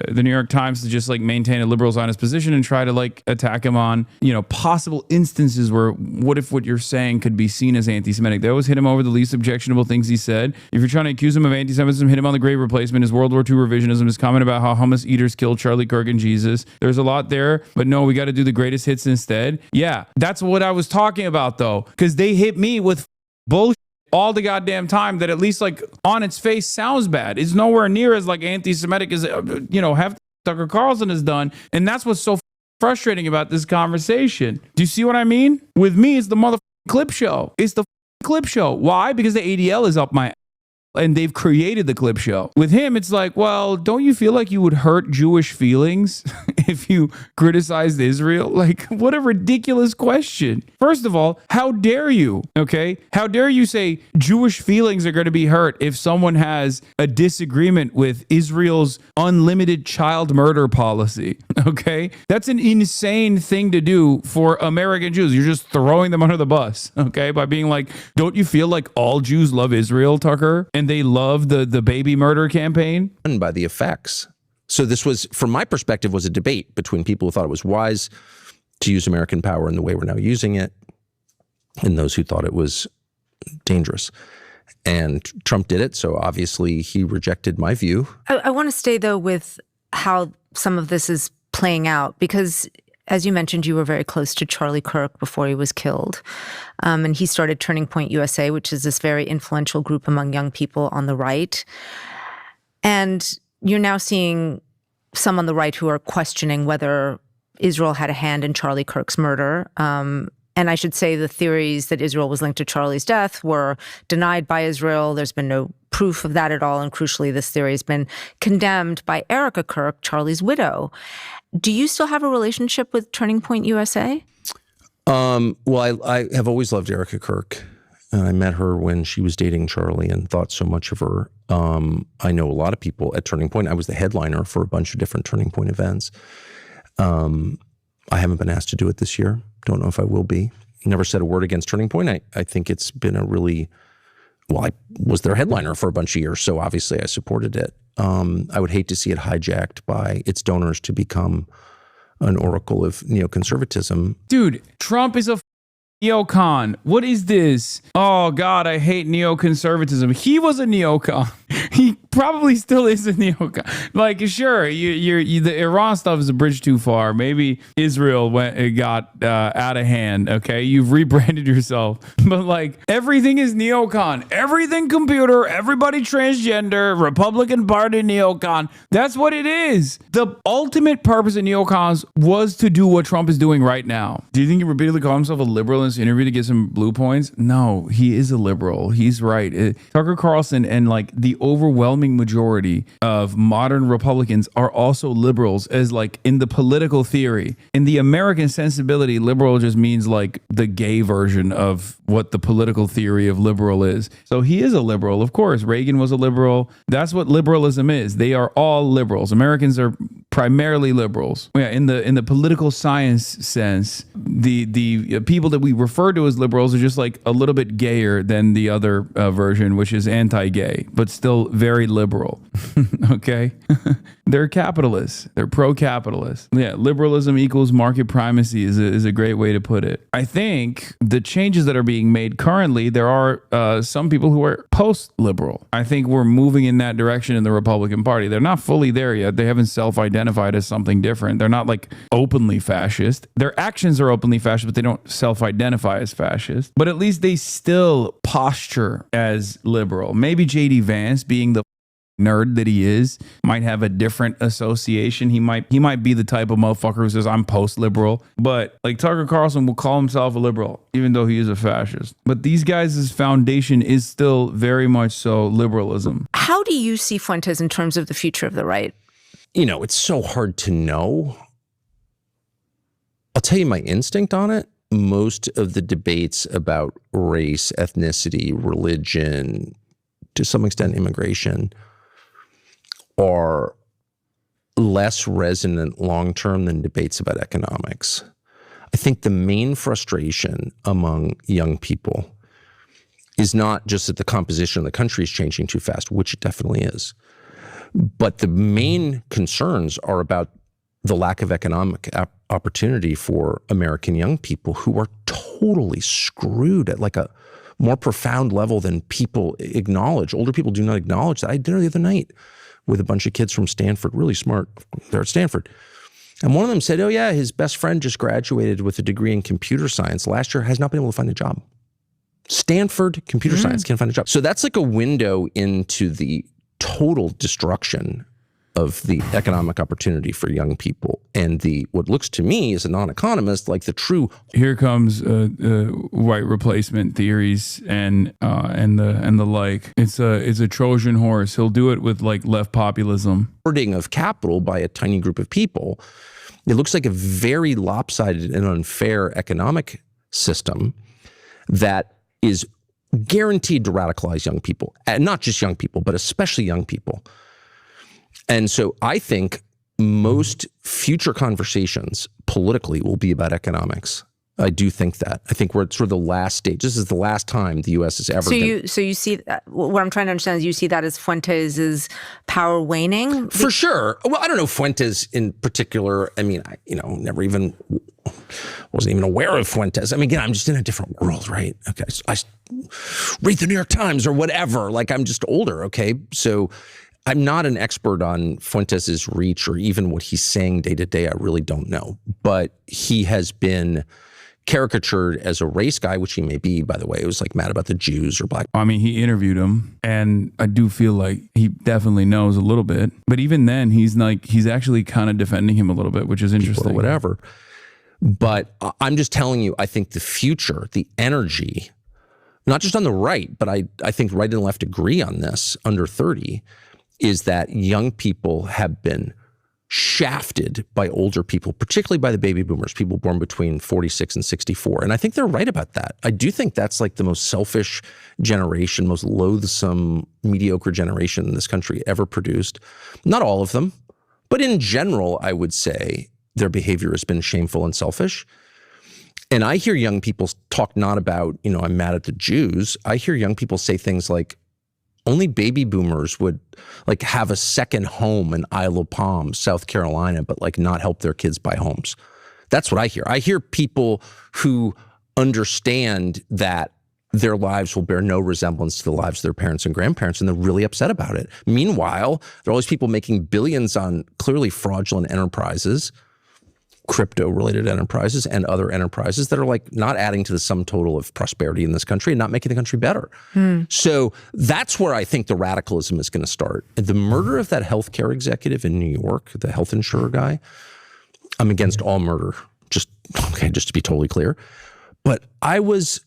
the New York Times to just like maintain a liberal Zionist position and try to like attack him on, possible instances where what if what you're saying could be seen as anti-Semitic. They always hit him over the least objectionable things he said. If you're trying to accuse him of anti-Semitism, hit him on the Great Replacement, his World War II revisionism, his comment about how hummus eaters killed Charlie Kirk and Jesus. There's a lot there, but no, we got to do the greatest hits instead. Yeah, that's what I was talking about though, because they hit me with bullshit all the goddamn time that at least like on its face sounds bad. It's nowhere near as like anti-Semitic as, half Tucker Carlson has done. And that's what's so frustrating about this conversation. Do you see what I mean? With me, it's the motherfucking clip show. It's the clip show. Why? Because the ADL is up my ass. And they've created the clip show. With him, it's like, well, don't you feel like you would hurt Jewish feelings if you criticized Israel? Like, what a ridiculous question. First of all, how dare you? Okay? How dare you say Jewish feelings are going to be hurt if someone has a disagreement with Israel's unlimited child murder policy? Okay? That's an insane thing to do for American Jews. You're just throwing them under the bus, okay? By being like, don't you feel like all Jews love Israel, Tucker? And they love the baby murder campaign? And by the effects. So this was, from my perspective, was a debate between people who thought it was wise to use American power in the way we're now using it, and those who thought it was dangerous. And Trump did it, so obviously he rejected my view. I want to stay, though, with how some of this is playing out, because as you mentioned, you were very close to Charlie Kirk before he was killed. And he started Turning Point USA, which is this very influential group among young people on the right. And you're now seeing some on the right who are questioning whether Israel had a hand in Charlie Kirk's murder. And I should say the theories that Israel was linked to Charlie's death were denied by Israel. There's been no proof of that at all. And crucially, this theory has been condemned by Erica Kirk, Charlie's widow. Do you still have a relationship with Turning Point USA? Well, I have always loved Erica Kirk. And I met her when she was dating Charlie and thought so much of her. I know a lot of people at Turning Point. I was the headliner for a bunch of different Turning Point events. I haven't been asked to do it this year. Don't know if I will be. Never said a word against Turning Point. I think it's been a really, well, I was their headliner for a bunch of years, so obviously I supported it. I would hate to see it hijacked by its donors to become an oracle of neoconservatism. Dude, Trump is a neocon. What is this? Oh, God, I hate neoconservatism. He was a neocon. He probably still is a neocon. Like, sure, the Iran stuff is a bridge too far. Maybe Israel got out of hand, okay? You've rebranded yourself. But, like, everything is neocon. Everything computer, everybody transgender, Republican Party neocon. That's what it is. The ultimate purpose of neocons was to do what Trump is doing right now. Do you think he repeatedly called himself a liberal in this interview to get some blue points? No, he is a liberal. He's right. Tucker Carlson and, like, the overwhelming majority of modern Republicans are also liberals, as like in the political theory. In the American sensibility, liberal just means like the gay version of what the political theory of liberal is. So he is a liberal. Of course, Reagan was a liberal. That's what liberalism is. They are all liberals. Americans are primarily liberals. Yeah, in the political science sense, the people that we refer to as liberals are just like a little bit gayer than the other version, which is anti-gay, but still very liberal. Okay? They're capitalists. They're pro-capitalist. Yeah, liberalism equals market primacy is a great way to put it. I think the changes that are being made currently, there are some people who are post-liberal. I think we're moving in that direction in the Republican Party. They're not fully there yet. They haven't self-identified as something different. They're not like openly fascist. Their actions are openly fascist, but they don't self-identify as fascist. But at least they still posture as liberal. Maybe J.D. Vance, being the nerd that he is, might have a different association. He might be the type of motherfucker who says I'm post-liberal, but like Tucker Carlson will call himself a liberal even though he is a fascist. But these guys' foundation is still very much so liberalism. How do you see Fuentes in terms of the future of the right? You know, it's so hard to know. I'll tell you my instinct on it. Most of the debates about race, ethnicity, religion, to some extent immigration, are less resonant long-term than debates about economics. I think the main frustration among young people is not just that the composition of the country is changing too fast, which it definitely is, but the main concerns are about the lack of economic opportunity for American young people who are totally screwed at like a more profound level than people acknowledge. Older people do not acknowledge that. I had dinner the other night with a bunch of kids from Stanford, really smart. They're at Stanford. And one of them said, oh yeah, his best friend just graduated with a degree in computer science last year, has not been able to find a job. Stanford computer science can't find a job. So that's like a window into the total destruction of the economic opportunity for young people, and the what looks to me as a non-economist like the true. Here comes white replacement theories and the like. It's a Trojan horse. He'll do it with like left populism, hoarding of capital by a tiny group of people. It looks like a very lopsided and unfair economic system that is guaranteed to radicalize young people, and not just young people, but especially young people. And so I think most future conversations politically will be about economics. I do think that. I think we're at sort of the last stage. This is the last time the U.S. has ever So you see that, what I'm trying to understand is you see that as Fuentes' power waning? For sure. Well, I don't know Fuentes in particular. I mean, never even wasn't even aware of Fuentes. I mean, again, I'm just in a different world, right? Okay, so I read the New York Times or whatever. Like I'm just older, okay? So I'm not an expert on Fuentes' reach or even what he's saying day to day. I really don't know. But he has been caricatured as a race guy, which he may be, by the way. It was like mad about the Jews or black. I mean, he interviewed him, and I do feel like he definitely knows a little bit. But even then, he's actually kind of defending him a little bit, which is interesting. Or whatever. But I'm just telling you, I think the future, the energy, not just on the right, but I think right and left agree on this, under 30, is that young people have been shafted by older people, particularly by the baby boomers, people born between 46 and 64. And I think they're right about that. I do think that's like the most selfish generation, most loathsome, mediocre generation in this country ever produced. Not all of them, but in general, I would say their behavior has been shameful and selfish. And I hear young people talk not about, I'm mad at the Jews. I hear young people say things like, only baby boomers would like have a second home in Isle of Palm, South Carolina, but like not help their kids buy homes. That's what I hear. I hear people who understand that their lives will bear no resemblance to the lives of their parents and grandparents, and they're really upset about it. Meanwhile, there are all these people making billions on clearly fraudulent enterprises, crypto-related enterprises and other enterprises that are like not adding to the sum total of prosperity in this country and not making the country better. So that's where I think the radicalism is going to start. The murder of that healthcare executive in New York, the health insurer guy, I'm against all murder, just to be totally clear. But I was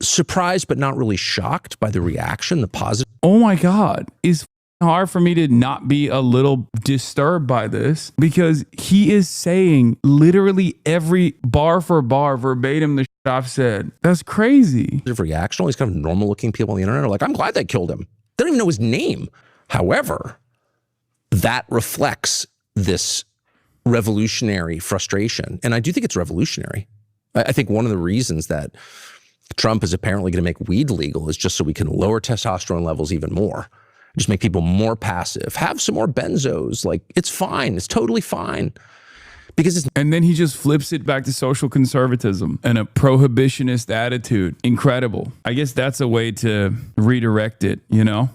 surprised but not really shocked by the reaction, the positive. Oh my God. It's hard for me to not be a little disturbed by this, because he is saying literally every bar for bar verbatim the shit I've said. That's crazy. Reaction. All these kind of normal looking people on the internet are like, I'm glad they killed him. They don't even know his name. However, that reflects this revolutionary frustration. And I do think it's revolutionary. I think one of the reasons that Trump is apparently going to make weed legal is just so we can lower testosterone levels even more. just make people more passive. Have some more benzos. Like, it's fine. It's totally fine. Because it's And then he just flips it back to social conservatism and a prohibitionist attitude. Incredible. I guess that's a way to redirect it, you know?